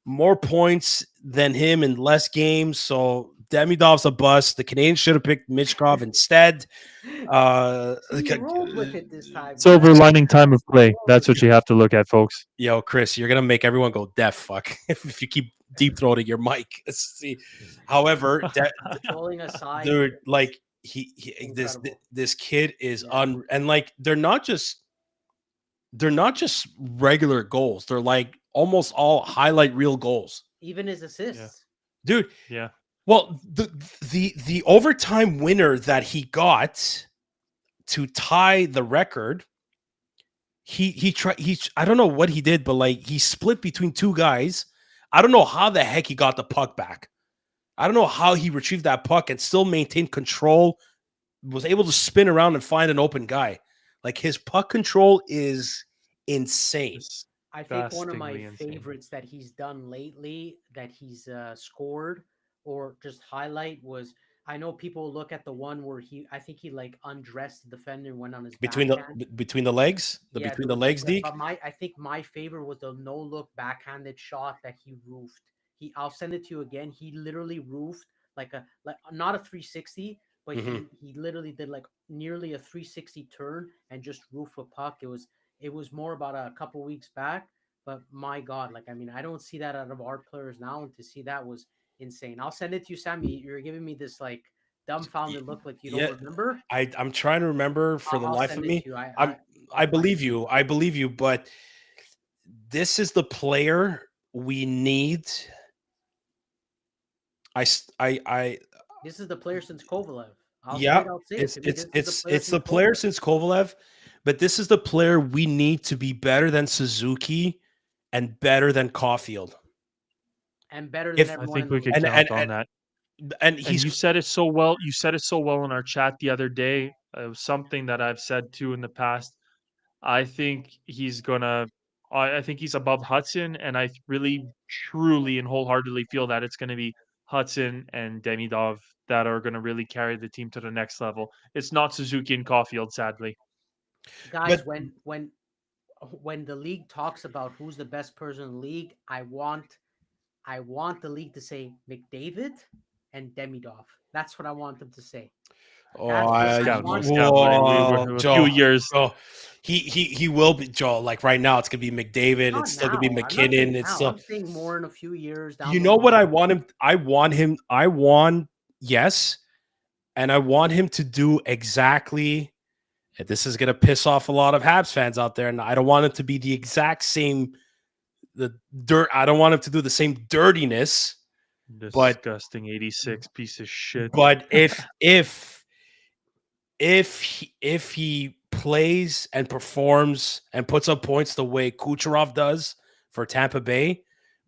more points than him in less games. So Demidov's a bust. The Canadiens should have picked Michkov instead. He rolled with it this time. Silver lining time of play. That's what you have to look at, folks. Yo, Chris, you're gonna make everyone go deaf. Fuck if you keep deep throating your mic. Let's see. However, Trolling aside, dude, like Incredible. this kid is Yeah. and like they're not just regular goals. They're like almost all highlight reel goals, even his assists. dude. Yeah. Well, the overtime winner that he got to tie the record, he tried. I don't know what he did, but like he split between two guys. I don't know how the heck he got the puck back. I don't know how he retrieved that puck and still maintained control. Was able to spin around and find an open guy. Like his puck control is insane. It's I think one of my disgustingly insane. favorites that he's done lately that he's scored or just highlight was, I know people look at the one where I think he like undressed the defender and went on his Between backhand. between the legs, Yeah, between there the was legs, like Deke. But I think my favorite was the no look backhanded shot that he roofed. I'll send it to you again. He literally roofed like not a 360, but he literally did like nearly a 360 turn and just roof a puck. It was more about a couple weeks back, but my God, like I mean, I don't see that out of our players now, and to see that was insane. I'll send it to you, Sammy. You're giving me this like dumbfounded look, like you don't Yeah, remember. I'm trying to remember for the I'll life send of it me. to you. I I'll believe find it. you. I believe you, but this is the player we need. This is the player since Kovalev. Yeah, Straight out say it to me. This is it's the since player Kovalev. since Kovalev, but this is the player we need to be better than Suzuki and better than Caulfield. And better than If- I everyone think in we the could league. count on that. And And he's you said it so well. You said it so well in our chat the other day. It was something that I've said too in the past. I think he's gonna. I think he's above Hudson, and I really, truly, and wholeheartedly feel that it's going to be Hudson and Demidov that are going to really carry the team to the next level. It's not Suzuki and Caulfield, sadly. Guys, but when the league talks about who's the best person in the league, I want the league to say McDavid and Demidov. That's what I want them to say. oh, That's what I Scout, want. Scout, buddy. whoa, A Joe, few years. Joe, he will be Joe. Like right now, it's gonna be McDavid. Not It's still now. gonna be I'm not saying McKinnon. It's now. still. I'm saying more in a few years down You the know what line. I want him? I want yes, and I want him to do exactly. And this is gonna piss off a lot of Habs fans out there, and I don't want it to be the exact same. The dirt. I don't want him to do the same dirtiness. But- Disgusting 86 piece of shit. But if he plays and performs and puts up points the way Kucherov does for Tampa Bay,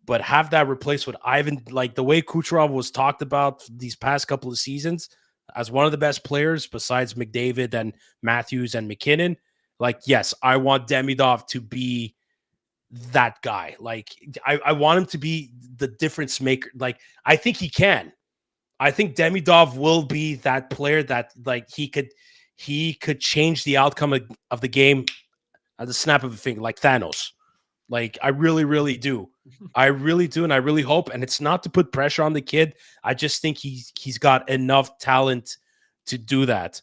but have that replaced with Ivan, like the way Kucherov was talked about these past couple of seasons as one of the best players besides McDavid and Matthews and McKinnon. Like, yes, I want Demidov to be that guy. Like, I want him to be the difference maker. Like, I think he can. I think Demidov will be that player that like he could change the outcome of the game at the snap of a finger, like Thanos. Like I really, really do. I really do, and I really hope. And it's not to put pressure on the kid. I just think he's got enough talent to do that.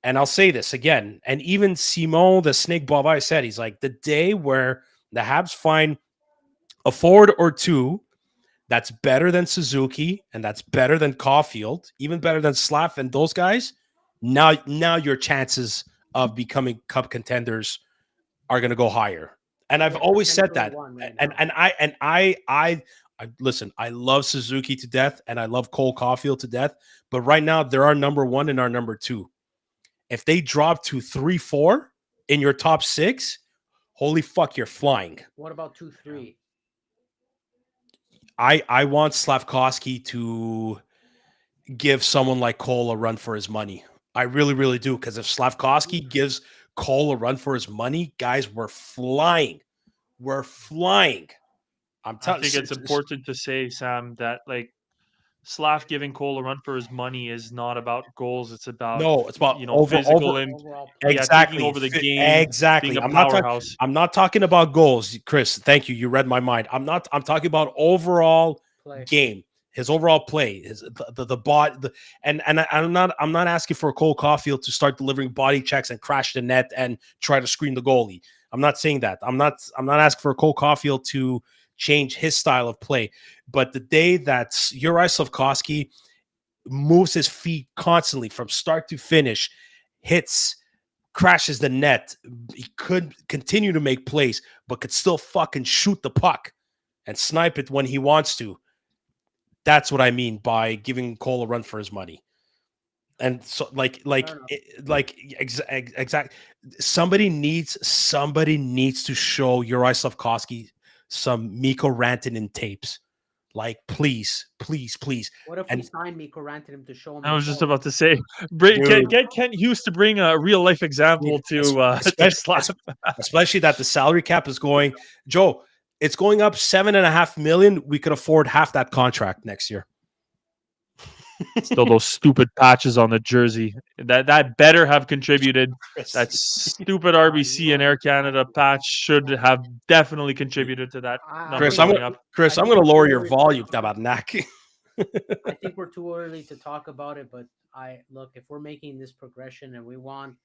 And I'll say this again, and even Simon, the Snake Baba, said he's like the day where the Habs find a forward or two that's better than Suzuki and that's better than Caulfield, even better than Slav and those guys. Now your chances of becoming cup contenders are going to go higher. And I've Yeah, always said that. potentially one right And now. I listen, I love Suzuki to death and I love Cole Caulfield to death, but right now they're our number one and our number two. If they drop to 3-4 in your top six, holy fuck, you're flying. What about 2-3? I want Slavkovsky to give someone like Cole a run for his money. I really, really do. Because if Slavkovsky gives Cole a run for his money, guys, we're flying. We're flying. I'm I telling. think it's important to say, Sam, that like Slav giving Cole a run for his money is not about goals. It's about No, it's about over physical and Overall play. taking exactly over the game, being exactly. a powerhouse. I'm not talking about goals, Chris. Thank you. You read my mind. I'm talking about overall Play. game. His overall play, the bot, I'm not asking for Cole Caulfield to start delivering body checks and crash the net and try to screen the goalie. I'm not saying that. I'm not asking for Cole Caulfield to change his style of play. But the day that Juraj Slafkovsky moves his feet constantly from start to finish, hits, crashes the net, he could continue to make plays, but could still fucking shoot the puck and snipe it when he wants to. That's what I mean by giving Cole a run for his money. And so, exact. Somebody needs to show Juraj Slafkovsky some Mikko Rantanen tapes. Like, please. What if we And sign Mikko Rantanen to show him? I was just himself? about to say, get Kent Hughes to bring a real life example to Slav. especially that the salary cap is going, Joe. It's going up $7.5 million. We could afford half that contract next year. Still, those stupid patches on the jersey that better have contributed. Chris. That stupid RBC and Air Canada patch should have definitely contributed to that number Chris, going up. Chris, I'm think going to we're lower too your early. volume. Tabarnak. I think we're too early to talk about it, but look, if we're making this progression and we want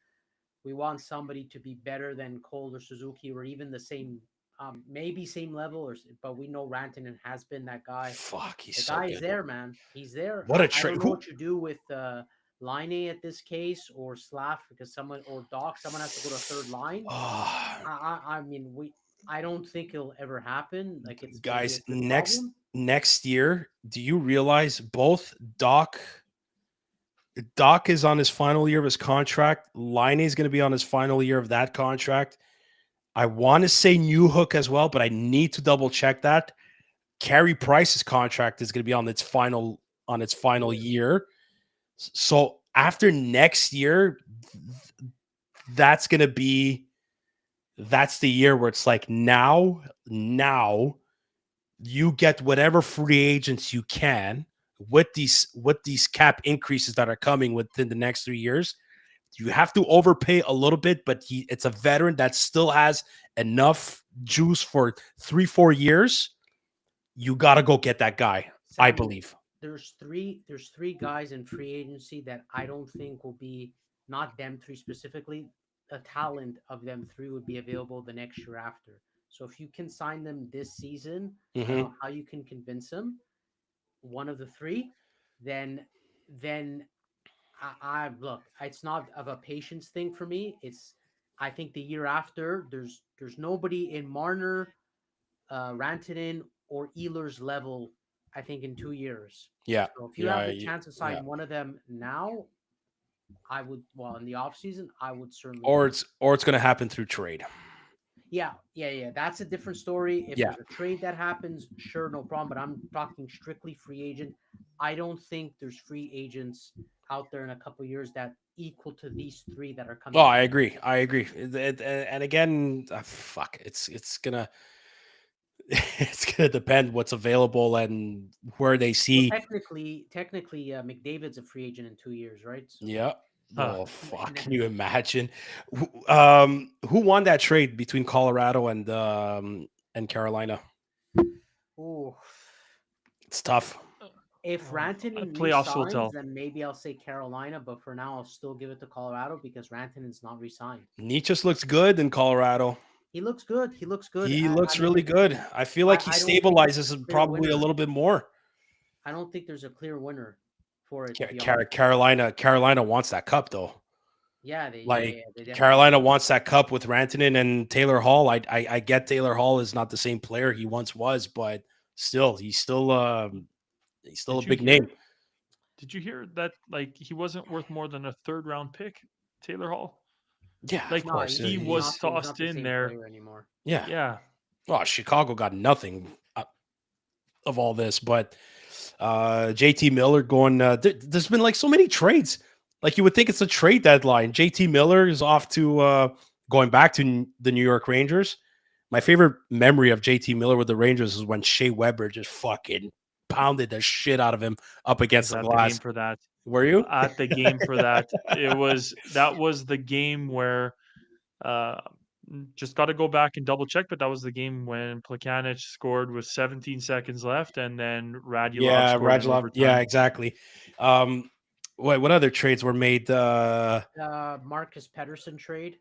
somebody to be better than Cole or Suzuki or even the same, maybe same level, but we know Rantanen has been that guy. Fuck, he's The so guy's good. there, man. He's there. What a I trade. don't know what you do with Line at this case or Slav because someone has to go to third line. I mean, I don't think it'll ever happen. Like it's guys, maybe a good problem. next year, do you realize both Doc is on his final year of his contract. Line is going to be on his final year of that contract. I want to say Newhook as well, but I need to double check that. Carey Price's contract is going to be on its final year. So after next year, that's the year where it's like now you get whatever free agents you can with these cap increases that are coming within the next 3 years. You have to overpay a little bit, but it's a veteran that still has enough juice for 3-4 years. You got to go get that guy. Sam, I believe there's three guys in free agency that I don't think will be, not them three specifically, a talent of them three would be available the next year after. So if you can sign them this season, I don't know how you can convince them, one of the three, then I look, it's not of a patience thing for me. I think the year after there's nobody in Marner, Rantanen or Ehlers level, I think, in 2 years. Yeah. So if you have the chance to sign one of them now, I would, in the off season, I would certainly. Or it's going to happen through trade. Yeah. That's a different story. If there's a trade that happens, sure, no problem. But I'm talking strictly free agent. I don't think there's free agents out there in a couple of years that equal to these three that are coming. Oh, I agree. And again, it's gonna depend what's available and where they see. Well, technically, McDavid's a free agent in 2 years, right? So, Yeah. Huh. Oh fuck! Can you imagine? Who won that trade between Colorado and Carolina? Ooh. It's tough. If Rantanen playoffs will resigns, tell. then maybe I'll say Carolina, but for now, I'll still give it to Colorado because Rantanen's not re-signed. Nietzsche looks good in Colorado. He looks good. He looks good. He looks really good. I feel like he stabilizes probably a little bit more. I don't think there's a clear winner for it. Carolina wants that cup though. Yeah, they Carolina wants that cup with Rantanen and Taylor Hall. I get Taylor Hall is not the same player he once was, but still, he's still a big name. Did you hear that? Like he wasn't worth more than a 3rd round pick, Taylor Hall. Yeah, like of course. he was tossed in there anymore. Yeah. Well, Chicago got nothing of all this, but JT Miller going. There's been like so many trades. Like you would think it's a trade deadline. JT Miller is off to going back to the New York Rangers. My favorite memory of JT Miller with the Rangers is when Shea Weber just fucking pounded the shit out of him up I was against the at the game glass. for that. Were you? At the game for that. That was the game where uh just got to go back and double check, but that was the game when Plekanec scored with 17 seconds left, and then Radulov Yeah, scored in Radulov. Yeah, overtime. exactly. What other trades were made? Marcus Pedersen trade.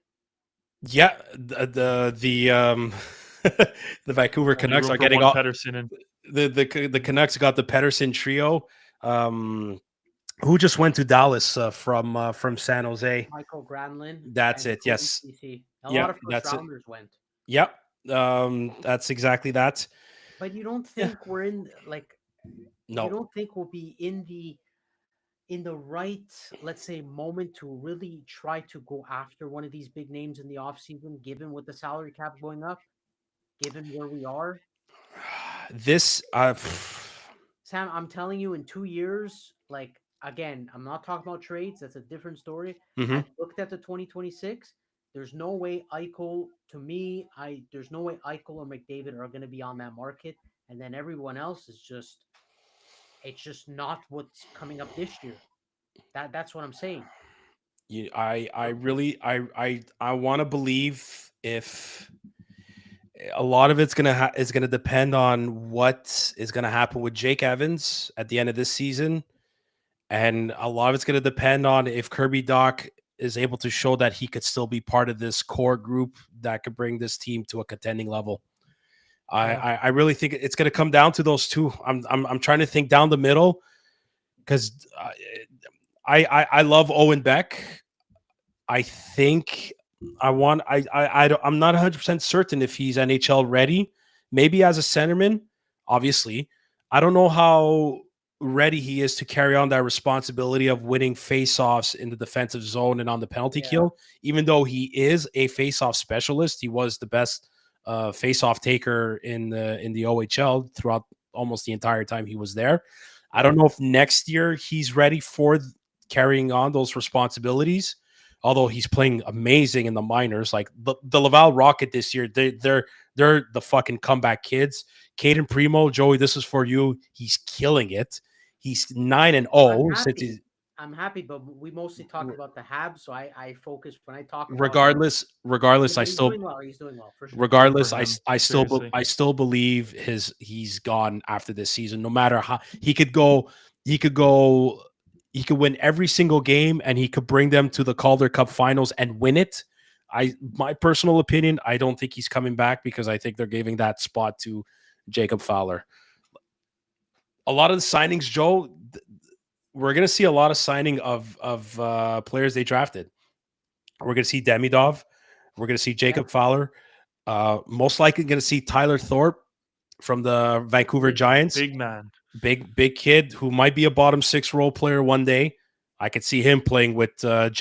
Yeah, the the Vancouver Only Canucks room are for getting one all Pedersen, and the Canucks got the Pedersen trio. Who just went to Dallas from San Jose? Michael Granlund That's and it. Cody Yes. Ceci. A lot Yep. of first That's it. rounders went. Yep. That's exactly that. But you don't Yeah. think we're in like you No. don't think we'll be in the right, let's say, moment to really try to go after one of these big names in the offseason, given with the salary cap going up, given where we are? This Sam, I'm telling you, in 2 years, like again, I'm not talking about trades. That's a different story. mhm. I've looked at the 2026. There's no way Eichel, to me, there's no way Eichel or McDavid are going to be on that market, and then everyone else is just, it's just not what's coming up this year. That's what I'm saying. I really I want to believe if a lot of it's is gonna depend on what is gonna happen with Jake Evans at the end of this season, and a lot of it's gonna depend on if Kirby Doc is able to show that he could still be part of this core group that could bring this team to a contending level. Yeah. I really think it's going to come down to those two. I'm trying to think down the middle because I love Owen Beck. I think I'm not 100% certain if he's NHL ready. Maybe as a centerman, obviously. I don't know how ready he is to carry on that responsibility of winning faceoffs in the defensive zone and on the penalty Yeah. kill. Even though he is a faceoff specialist, he was the best faceoff taker in the OHL throughout almost the entire time he was there. I don't know if next year he's ready for carrying on those responsibilities. Although he's playing amazing in the minors, like the Laval Rocket this year, they're the fucking comeback kids. Caden Primo, Joey, this is for you. He's killing it. He's 9-0 I'm since happy. he's I'm happy, but we mostly talk about the Habs, so I focus when I talk about. regardless. Yeah, I but he's still doing well. He's doing well for sure. good for regardless, him. Seriously, I still believe he's gone after this season. No matter how he could go, he could go, he could win every single game, and he could bring them to the Calder Cup Finals and win it. My personal opinion, I don't think he's coming back because I think they're giving that spot to Jacob Fowler. A lot of the signings, Joe, we're going to see a lot of signing of players they drafted. We're going to see Demidov. We're going to see Jacob Fowler. Most likely going to see Tyler Thorpe from the Vancouver Giants. big man. Big kid who might be a bottom six role player one day. I could see him playing with Florian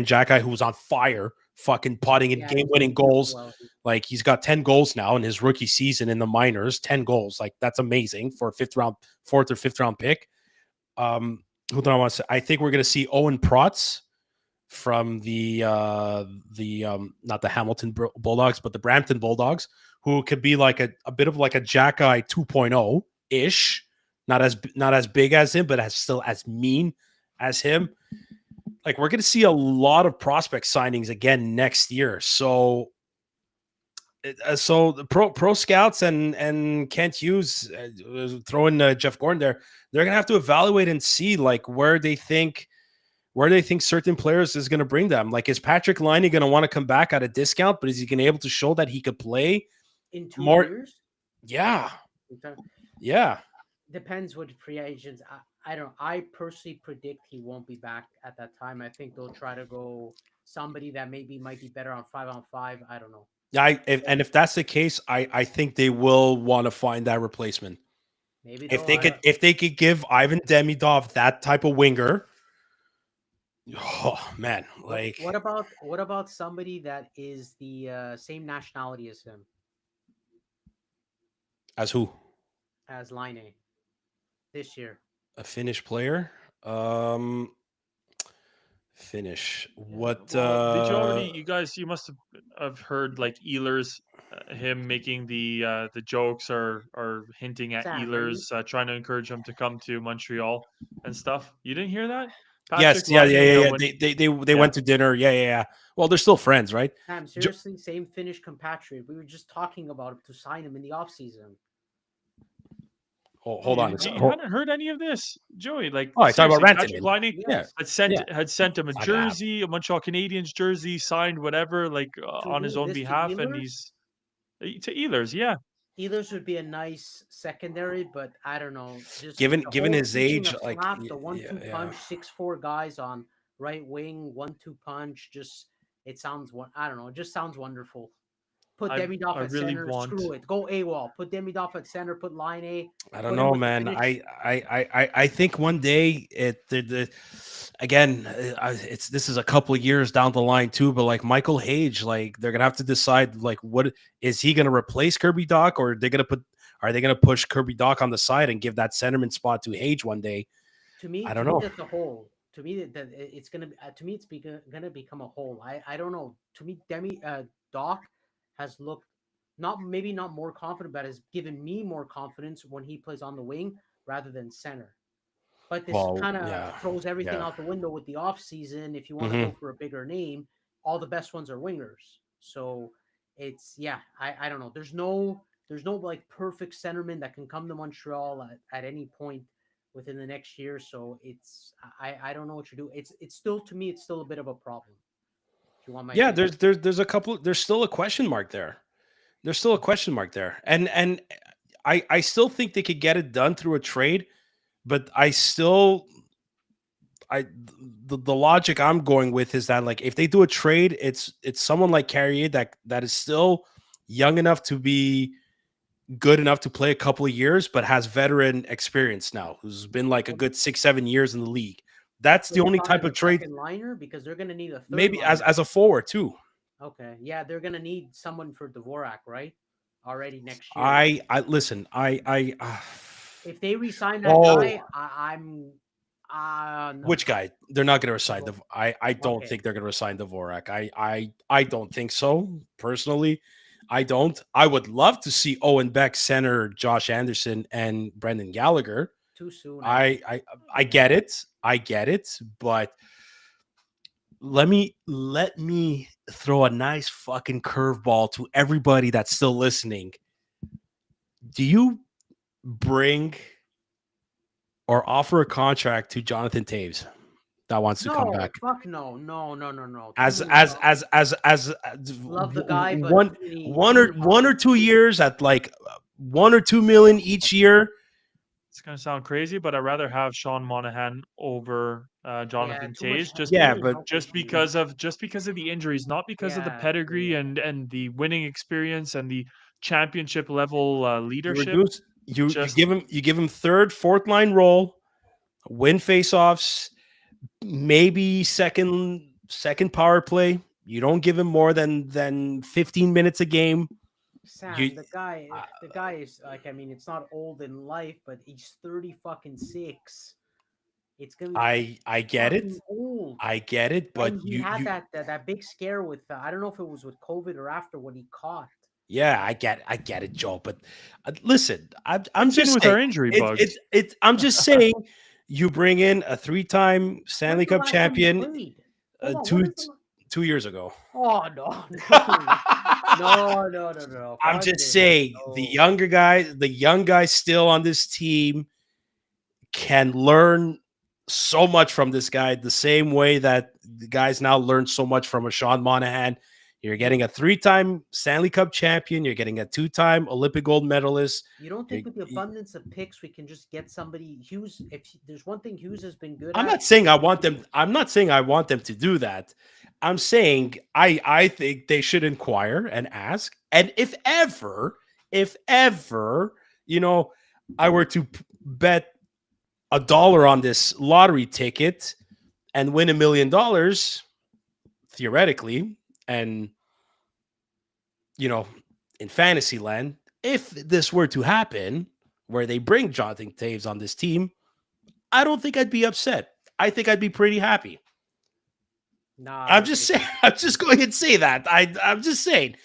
Jackeye, who was on fire, fucking potting in Yeah, game-winning he's goals. well. Like he's got 10 goals now in his rookie season in the minors. 10 goals, like that's amazing for a fourth or fifth round pick. Who do I want to say? I think we're going to see Owen Protz from the not the Hamilton Bulldogs, but the Brampton Bulldogs, who could be like a bit of like a Jackeye 2.0 ish, not as big as him, but still as mean as him. Like we're going to see a lot of prospect signings again next year. So the pro scouts and Kent Hughes throwing Jeff Gordon there, they're going to have to evaluate and see like where they think certain players is going to bring them. Like, is Patrick Laine going to want to come back at a discount, but is he going to be able to show that he could play In 2 more? years? Yeah. Yeah. Depends what free agents. I don't. I personally predict he won't be back at that time. I think they'll try to go somebody that maybe might be better on 5-on-5. I don't know. Yeah. If that's the case, I think they will want to find that replacement. Maybe If they could give Ivan Demidov that type of winger. Oh man, like what about somebody that is the same nationality as him, as who? as Laine this year? A Finnish player? Finnish. What Well, did you already? You guys, you must have heard like Ehlers him making the jokes or hinting at Sam, are you? Ehlers, trying to encourage him to come to Montreal and stuff. You didn't hear that? Patrick Yes, yeah, yeah, yeah, Laine, yeah. when They yeah. went to dinner. Yeah, yeah, yeah. Well, they're still friends, right? Sam, Jo- seriously, same Finnish compatriot. We were just talking about it to sign him in the offseason. oh, Oh, hold on. You hadn't heard any of this, Joey? Like Oh, I talking about seriously, Patrick Rantanen. Laine Yeah, yes. yeah. had sent him a Fuck that. jersey, a Montreal Canadiens jersey, signed whatever, like To on his who? own This to behalf, and Ehlers? he's to Ehlers. Yeah, Ehlers would be a nice secondary, but I don't know. Just Given the given whole his switching age, of like slap, the yeah, 1-2 yeah. punch, 6'4" guys on right wing, 1-2 punch. Just it sounds I don't know. It just sounds wonderful. Put Demidov I at really center. want. Screw it. Go AWOL. Put Demidov at center. Put line A. I don't Put him know, with the man. finish. I think one day again, it's this is a couple of years down the line too. But like Michael Hage, like they're gonna have to decide like what is he gonna replace Kirby Doc, or are they gonna push Kirby Doc on the side and give that centerman spot to Hage one day? I To don't me, know. that's a hole. To me, that it's gonna. To me, it's gonna become a hole. I don't know. To me, Doc has looked not more confident, but has given me more confidence when he plays on the wing rather than center. But this Well, kind of yeah, throws everything yeah. out the window with the off season. If you want to hmm go for a bigger name, all the best ones are wingers. So it's yeah, I don't know. There's no like perfect centerman that can come to Montreal at any point within the next year. So it's I don't know what you do. It's still to me it's still a bit of a problem. If you want my Yeah, opinion. there's a couple. There's still a question mark there. There's still a question mark there, and I still think they could get it done through a trade, but the logic I'm going with is that like if they do a trade, it's someone like Carrier that is still young enough to be good enough to play a couple of years, but has veteran experience now, who's been like a good 6-7 years in the league. That's the Put him only on type as of a trade, second liner because they're gonna need a third maybe liner. as a forward too. Okay, yeah, they're gonna need someone for Dvorak, right? Already next year. I listen. If they resign that Oh, guy, I'm no. which guy? They're not going to resign the. Dvo- I don't Okay, think they're going to resign Dvorak. I don't think so personally. I don't. I would love to see Owen Beck center Josh Anderson and Brendan Gallagher. too soon. I I think. I I Yeah. get it. I get it. But let me throw a nice fucking curveball to everybody that's still listening. Do you bring or offer a contract to Jonathan Taves that wants to come No, back fuck no, no, no, no, no. Too as many as problems. as as as Love the guy, but one too many one or problems. 2 years at like 1 or 2 million each year? It's gonna sound crazy, but I'd rather have Sean Monahan over Yeah, Jonathan too much, Taves too Yeah, many but health issues. just because of the injuries, not because of the Yeah, pedigree yeah. and the winning experience and the championship level you leadership. reduce Just you give him third, fourth line role, win faceoffs, maybe second power play. You don't give him more than 15 minutes a game. You Sam, the guy is like, I mean, it's not old in life, but he's 30 fucking 6. It's gonna be I get it. fucking old. I get it, but And he you had you that big scare with I don't know if it was with COVID or after what he caught. yeah, I get it, Joe. But listen, I'm fits in just with saying our injury it's bugs. I'm just saying you bring in a 3-time When's Stanley the Cup last time he champion played? Hold on, when two is the 2 years ago. Oh no, no, no, no, no, no. I'm Fuck just this. saying No. the young guys still on this team can learn so much from this guy the same way that the guys now learn so much from a Sean Monahan. You're getting a 3-time Stanley Cup champion. You're getting a 2-time Olympic gold medalist. You don't think with the abundance of picks we can just get somebody Hughes? If there's one thing Hughes has been good I'm at, not saying I want them. I'm not saying I want them to do that. I'm saying I think they should inquire and ask. And if ever, I were to bet $1 on this lottery ticket and win $1 million, theoretically, and in fantasy land, if this were to happen, where they bring Jonathan Taves on this team, I don't think I'd be upset. I think I'd be pretty happy. nah, I'm just saying. I'm just going to say that. I'm just saying.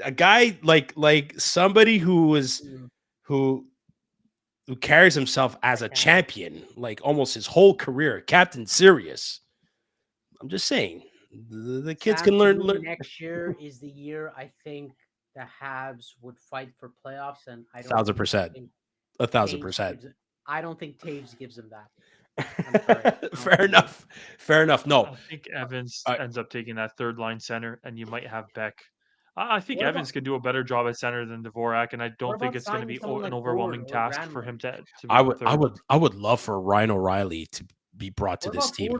a guy like somebody who Mm, who who carries himself as a can't. champion, like almost his whole career, Captain Serious. I'm just saying, the kids Sam, can to learn. me, next year is the year I think the Habs would fight for playoffs, and I don't 1,000%, think thousand Taves percent. gives it. I don't think Taves gives them that. I'm sorry. I don't Fair think so. enough. Fair enough. No, I think Evans I, ends up taking that third line center, and you might have Beck. I think What about Evans could do a better job at center than Dvorak, and I what don't think about it's going to signing be someone an like Gord overwhelming or task for him Granlund? to be the third. I would love for Ryan O'Reilly to be brought to What this about team.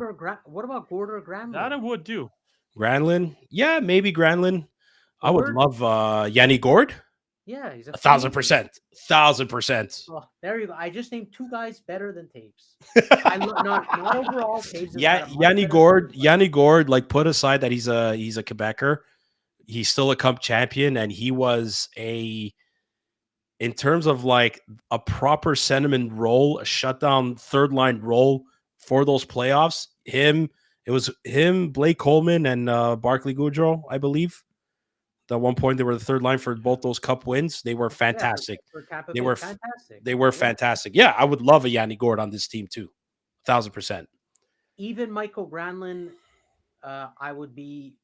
What about Gord or That Granlund? I would do. Granlund, yeah, maybe Granlund. I would Gord? love Yanni Gord. Yeah, he's a A free thousand agent. percent. 1,000%. Oh, there you go. I just named two guys better than Taves. Not overall. Taves has had Yeah, a much better season, but Yanni Gord, like put aside that he's a Quebecer, he's still a cup champion, and he was in terms of like a proper sentiment role, a shutdown third line role for those playoffs. It was him, Blake Coleman, and Barkley Goodrow, I believe. At one point, they were the third line for both those cup wins. They were yeah, fantastic. for Tampa They Bay, were fantastic. they were Yeah, fantastic. Yeah, I would love a Yanni Gord on this team too. 1,000%. even Michael Granlund, I would be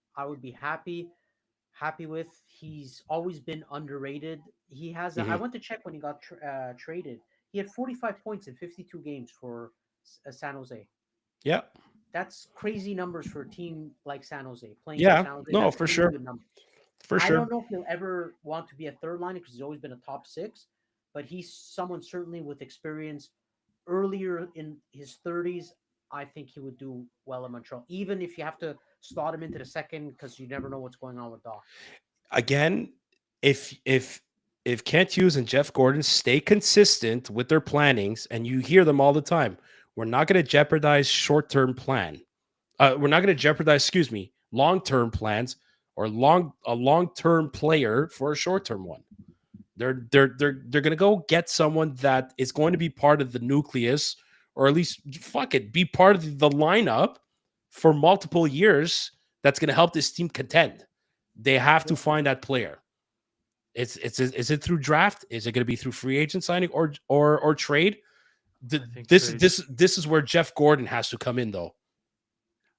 happy with. He's always been underrated. He has. I Mhm. went to check when he got traded. He had 45 points in 52 games for San Jose. Yeah, That's crazy numbers for a team like San Jose playing for yeah, San Jose. no, That's for really sure, good numbers. for I sure. don't know if he'll ever want to be a third liner because he's always been a top six, but he's someone certainly with experience earlier in his 30s. I think he would do well in Montreal, even if you have to slot him into the second because you never know what's going on with Doc. Again, if Kent Hughes and Jeff Gordon stay consistent with their plannings, and you hear them all the time, we're not going to jeopardize short-term plan. We're not going to jeopardize, excuse me, long-term plans or a long-term player for a short-term one. They're going to go get someone that is going to be part of the nucleus, or at least fuck it, be part of the lineup for multiple years. That's going to help this team contend. They have to find that player. Is it through draft? Is it going to be through free agent signing or trade? I think This trades. this is where Jeff Gordon has to come in though,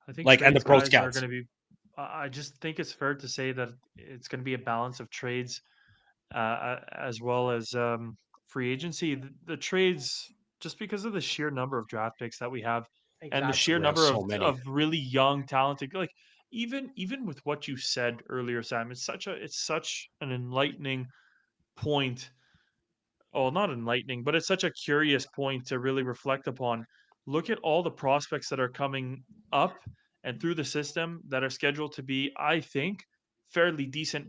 I think like and the trades pro guys are scouts. going to be. I just think it's fair to say that it's going to be a balance of trades as well as free agency. The trades, just because of the sheer number of draft picks that we have, and the sheer Exactly. We have number so many. of really young, talented, like even with what you said earlier, Sam, it's such an enlightening point. Oh, not enlightening, but it's such a curious point to really reflect upon. Look at all the prospects that are coming up and through the system that are scheduled to be, I think, fairly decent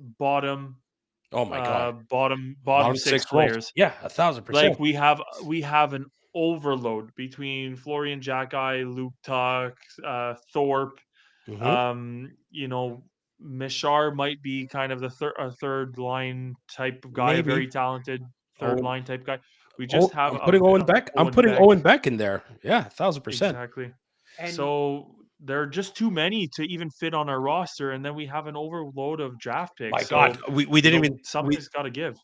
Oh my god, bottom bottom six six rolls. players. Yeah, 1,000%. Like we have an overload between Florian Jacki, Luke Tuck, Thorpe. Hmm. You know, Mishar might be kind of the third line type of guy, a Maybe. very talented third Oh, line type guy. We just have I'm putting Owen Beck. I'm Owen putting Beck. Owen Beck in there. Yeah, 1,000%. Exactly. And So there are just too many to even fit on our roster, and then we have an overload of draft My picks. God, So, we didn't even we. something's got to give.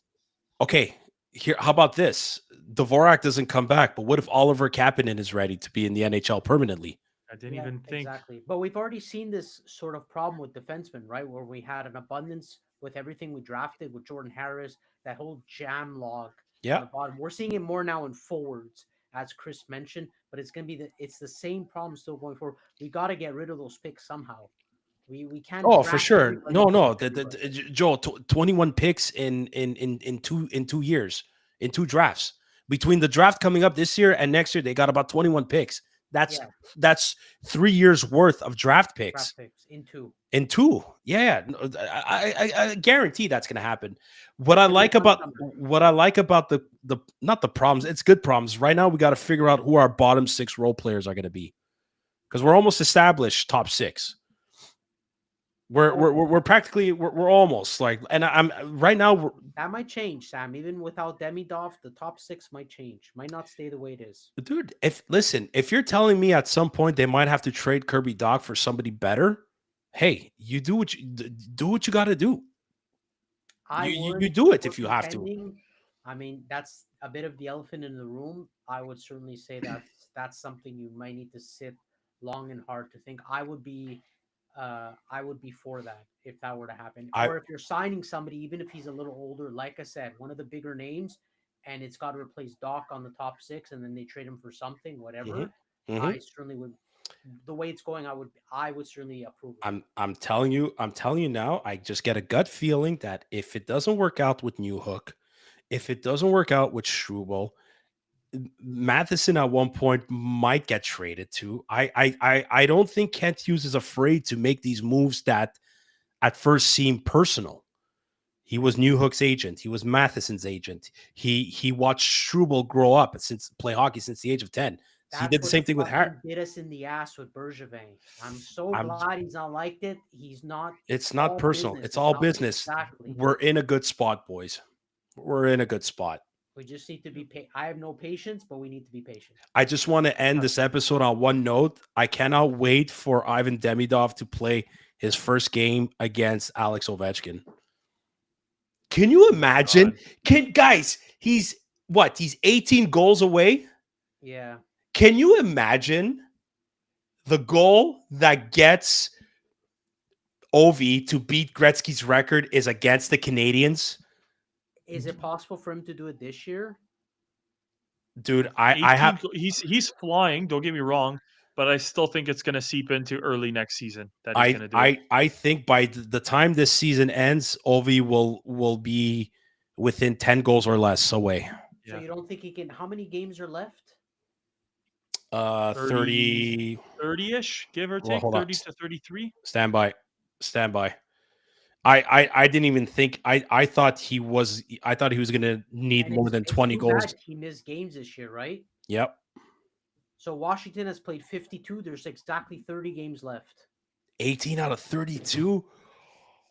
Okay, here. How about this? Dvorak doesn't come back, but what if Oliver Kapanen is ready to be in the NHL permanently? I didn't yeah, even think. exactly. But we've already seen this sort of problem with defensemen, right? Where we had an abundance with everything we drafted with Jordan Harris, that whole jam log on Yeah. the bottom. We're seeing it more now in forwards, as Chris mentioned, but it's gonna be it's the same problem still going forward. We got to get rid of those picks somehow. We can't Oh, for draft sure. everybody No, and no. keep everybody. Joel, 21 picks in 2 years, in two drafts. Between the draft coming up this year and next year, they got about 21 picks. That's Yeah, that's 3 years worth of draft picks draft picks in two. in two. Yeah, no, I guarantee that's going to happen. What It's I gonna be a like fun about summer. what I like about the not the problems, it's good problems. Right now, we got to figure out who our bottom six role players are going to be, because we're almost established top six. We're practically we're almost like, and I'm right now. That might change, Sam. Even without Demidov, the top six might change. Might not stay the way it is. Dude, if you're telling me at some point they might have to trade Kirby Doc for somebody better, hey, you do what you got to do. I You would, do if it we're if you have to. contending. I mean, that's a bit of the elephant in the room. I would certainly say that's something you might need to sit long and hard to think. I would be for that if that were to happen. I Or if you're signing somebody, even if he's a little older, like I said, one of the bigger names, and it's got to replace Doc on the top six, and then they trade him for something, Mhm, whatever. mhm. I certainly would. The way it's going, I would certainly approve of it. I'm telling you now, I just get a gut feeling that if it doesn't work out with Newhook, if it doesn't work out with Struble, Matheson at one point might get traded too. I don't think Kent Hughes is afraid to make these moves that at first seem personal. He was Newhook's agent. He was Matheson's agent. He watched Struble grow up since play hockey since the age of 10. So he That's did the what same thing with Harry. fucking bit us in the ass with Bergevin. I'm so I'm glad he's not liked it. He's not. It's It's not all personal. business. It's It's all all business. exactly. We're in a good spot, boys. We're in a good spot. We just need to be. I have no patience, but we need to be patient. I just want to end this episode on one note. I cannot wait for Ivan Demidov to play his first game against Alex Ovechkin. Can you imagine? God. Can guys, he's what? He's 18 goals away. Yeah. Can you imagine the goal that gets Ovi to beat Gretzky's record is against the Canadiens? Is it possible for him to do it this year? Dude, I 18 have he's flying, don't get me wrong, but I still think it's going to seep into early next season that he's going to do it. I think by the time this season ends, Ovi will be within 10 goals or less away. So Yeah. you don't think he can? How many games are left? 30 30. 30ish, give or Well, take, hold on. 30 to 33. Stand by. Stand by. I didn't even think I thought he was gonna need And more than it's 20 too goals. bad he missed games this year, right? Yep. So Washington has played 52. There's exactly 30 games left. 18 out of 32.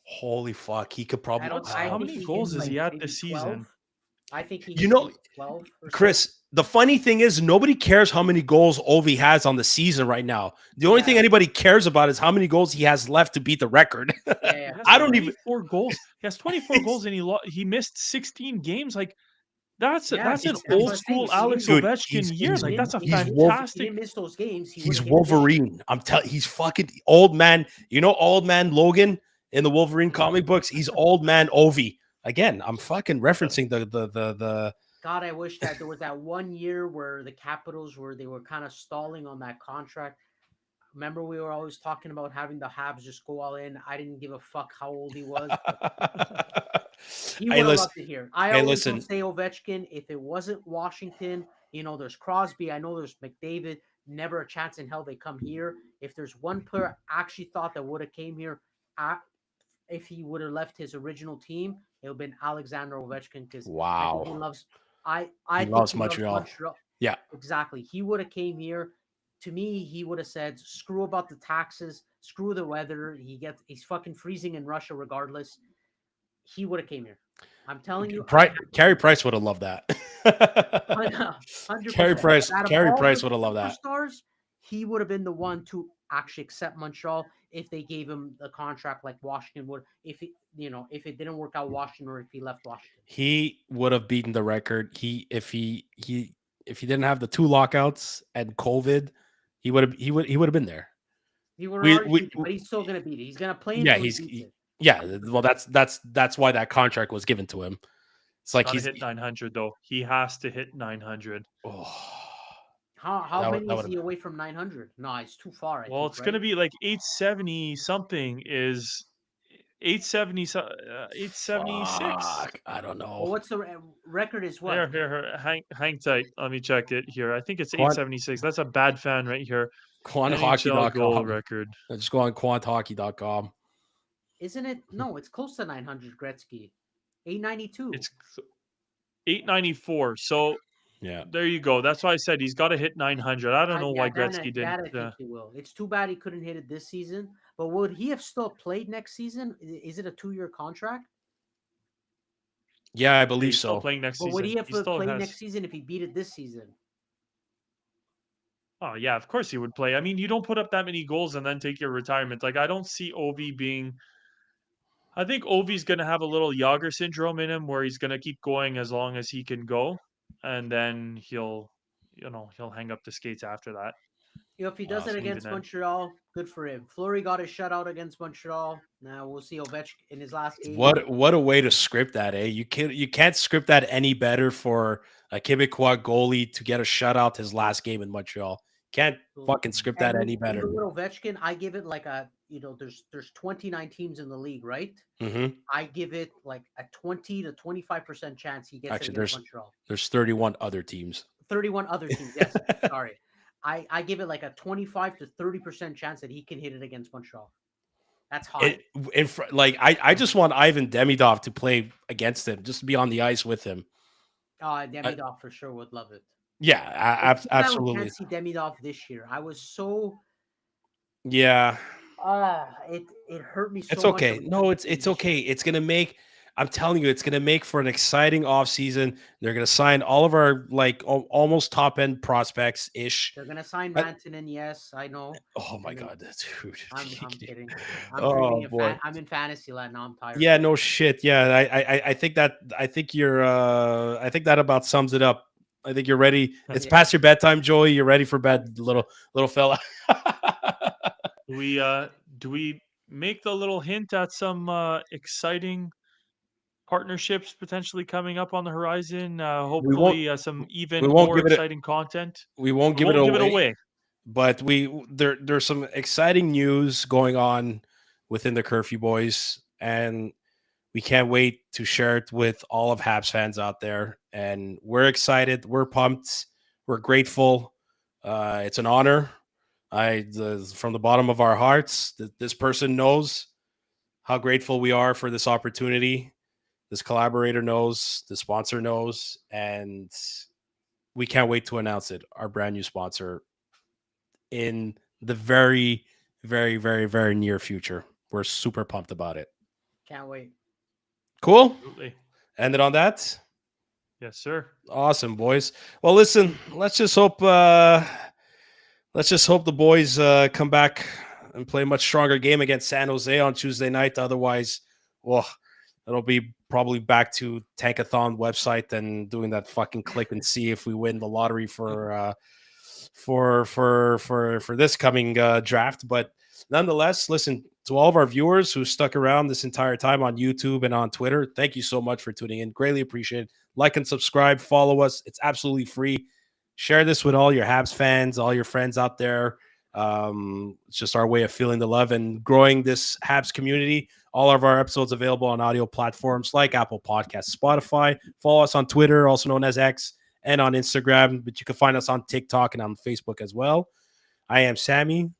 Holy fuck. He could probably I How think many he goals hits is like he at maybe this 12. season? I think he You hits know, maybe 12 or so. Chris, the funny thing is nobody cares how many goals Ovi has on the season right now. The only thing Yeah. anybody cares about is how many goals he has left to beat the record. Yeah. He has I don't even 24 goals. He has 24 goals and he missed 16 games. Like that's Yeah, an it's that's old what I'm saying. school If he Alex didn't, dude, Ovechkin year. if he Like didn't, that's a if he he's didn't, if he fantastic. didn't miss those games, he would he's have hit it this year. Wolverine. I'm telling he's fucking old man. You know old man Logan in the Wolverine comic books? He's old man Ovi. Again, I'm fucking referencing the God, I wish that there was that one year where the Capitals they were kind of stalling on that contract. Remember, we were always talking about having the Habs just go all in. I didn't give a fuck how old he was, but he Hey, would have listen. loved it here. I Hey, always will listen. say Ovechkin. If it wasn't Washington, there's Crosby. I know there's McDavid. Never a chance in hell they come here. If there's one player I actually thought that would have came here, if he would have left his original team, it would have been Alexander Ovechkin because I think he Wow. loves. I He think loves he loves Montreal. Montreal. Yeah. Exactly. He would have came here. To me, he would have said, "Screw about the taxes. Screw the weather. He's fucking freezing in Russia regardless." He would have came here. I'm telling you, Carey Price would have loved that. 100%. Carey Price Out of Carey all Price the would have loved that. superstars, he would have been the one to actually accept Montreal if they gave him the contract like Washington would. If if it didn't work out Washington or if he left Washington, He would have beaten the record. If he didn't have the 2 lockouts and COVID, he would have been there. he would have We already we beat it. But he's still gonna beat it. He's gonna play yeah, until he beats it. yeah, well that's why that contract was given to him. It's like Gotta he's hit 900 though. He has to hit 900. oh, How many that is would he away from 900? No, it's too far. I Well, think, it's right? gonna be like 870 something is 870 876. fuck. I don't Well, know. what's the record? Is what? Here, hang tight. Let me check it here. I think it's Quant 876. That's a bad fan right here. NHL goal quanthockey.com. record. Just go on quanthockey.com. Isn't it? No, it's close to 900. Gretzky, 892. It's 894. So Yeah. there you go. That's why I said he's got to hit 900. I don't know Yeah, why Gretzky didn't. that I think he will. It's too bad he couldn't hit it this season. But would he have still played next season? Is it a 2-year contract? Yeah, I Yeah, believe he's still so. playing next But would season. he have He still played has. next season if he beat it this season? Oh yeah, of course he would play. I mean, you don't put up that many goals and then take your retirement. Like I don't see Ovi being. I think Ovi's going to have a little Yager syndrome in him where he's going to keep going as long as he can go. And then he'll hang up the skates after that. If he does it Just leave it against then. Montreal, good for him. Fleury got his shutout against Montreal. Now we'll see Ovechkin in his last game. What a way to script that, eh? You can't script that any better for a Quebecois goalie to get a shutout his last game in Montreal. Can't fucking script that any better. With Ovechkin, I give it like a there's 29 teams in the league, right? Mm-hmm. I give it like a 20 to 25% chance he gets it against Montreal. There's 31 other teams. 31 other teams. Yes, sorry. I give it like a 25 to 30% chance that he can hit it against Montreal. That's high. I just want Ivan Demidov to play against him, just to be on the ice with him. Demidov for sure would love it. Yeah, absolutely. I can't see Demidov this year. I was so. Yeah. It hurt me so It's much. okay. No, it's okay. It's gonna make. I'm telling you, it's going to make for an exciting offseason. They're going to sign all of our almost top end prospects ish. They're going to sign Rantanen. Yes, I know. Oh my God, dude! I'm kidding. I'm in fantasy land now. I'm tired. Yeah, no shit. Yeah, I think that about sums it up. I think you're ready. It's past your bedtime, Joey. You're ready for bed, little fella. Do we make the little hint at some exciting partnerships potentially coming up on the horizon? Hopefully, some even more exciting content. We won't give it away. But there's some exciting news going on within the Curfew Boys, and we can't wait to share it with all of Habs fans out there. And we're excited. We're pumped. We're grateful. It's an honor. From the bottom of our hearts, this person knows how grateful we are for this opportunity. This collaborator knows, the sponsor knows, and we can't wait to announce it. Our brand new sponsor in the very, very, very, very near future. We're super pumped about it. Can't wait. Cool. Absolutely. Ended on that? Yes, sir. Awesome, boys. Well, listen, let's just hope the boys come back and play a much stronger game against San Jose on Tuesday night. Otherwise, it'll be probably back to Tankathon website and doing that fucking click and see if we win the lottery for this coming draft. But nonetheless, listen, to all of our viewers who stuck around this entire time on YouTube and on Twitter, thank you so much for tuning in. Greatly appreciated. Like and subscribe, follow us. It's absolutely free. Share this with all your Habs fans, all your friends out there. It's just our way of feeling the love and growing this Habs community. All of our episodes available on audio platforms like Apple Podcasts, Spotify. Follow us on Twitter, also known as X, and on Instagram, but you can find us on TikTok and on Facebook as well. I am Sammy,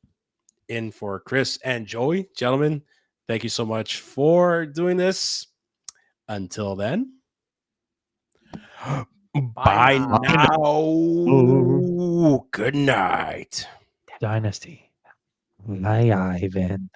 in for Chris and Joey. Gentlemen, thank you so much for doing this. Until then, bye now. Good night. Dynasty. Bye, Ivan.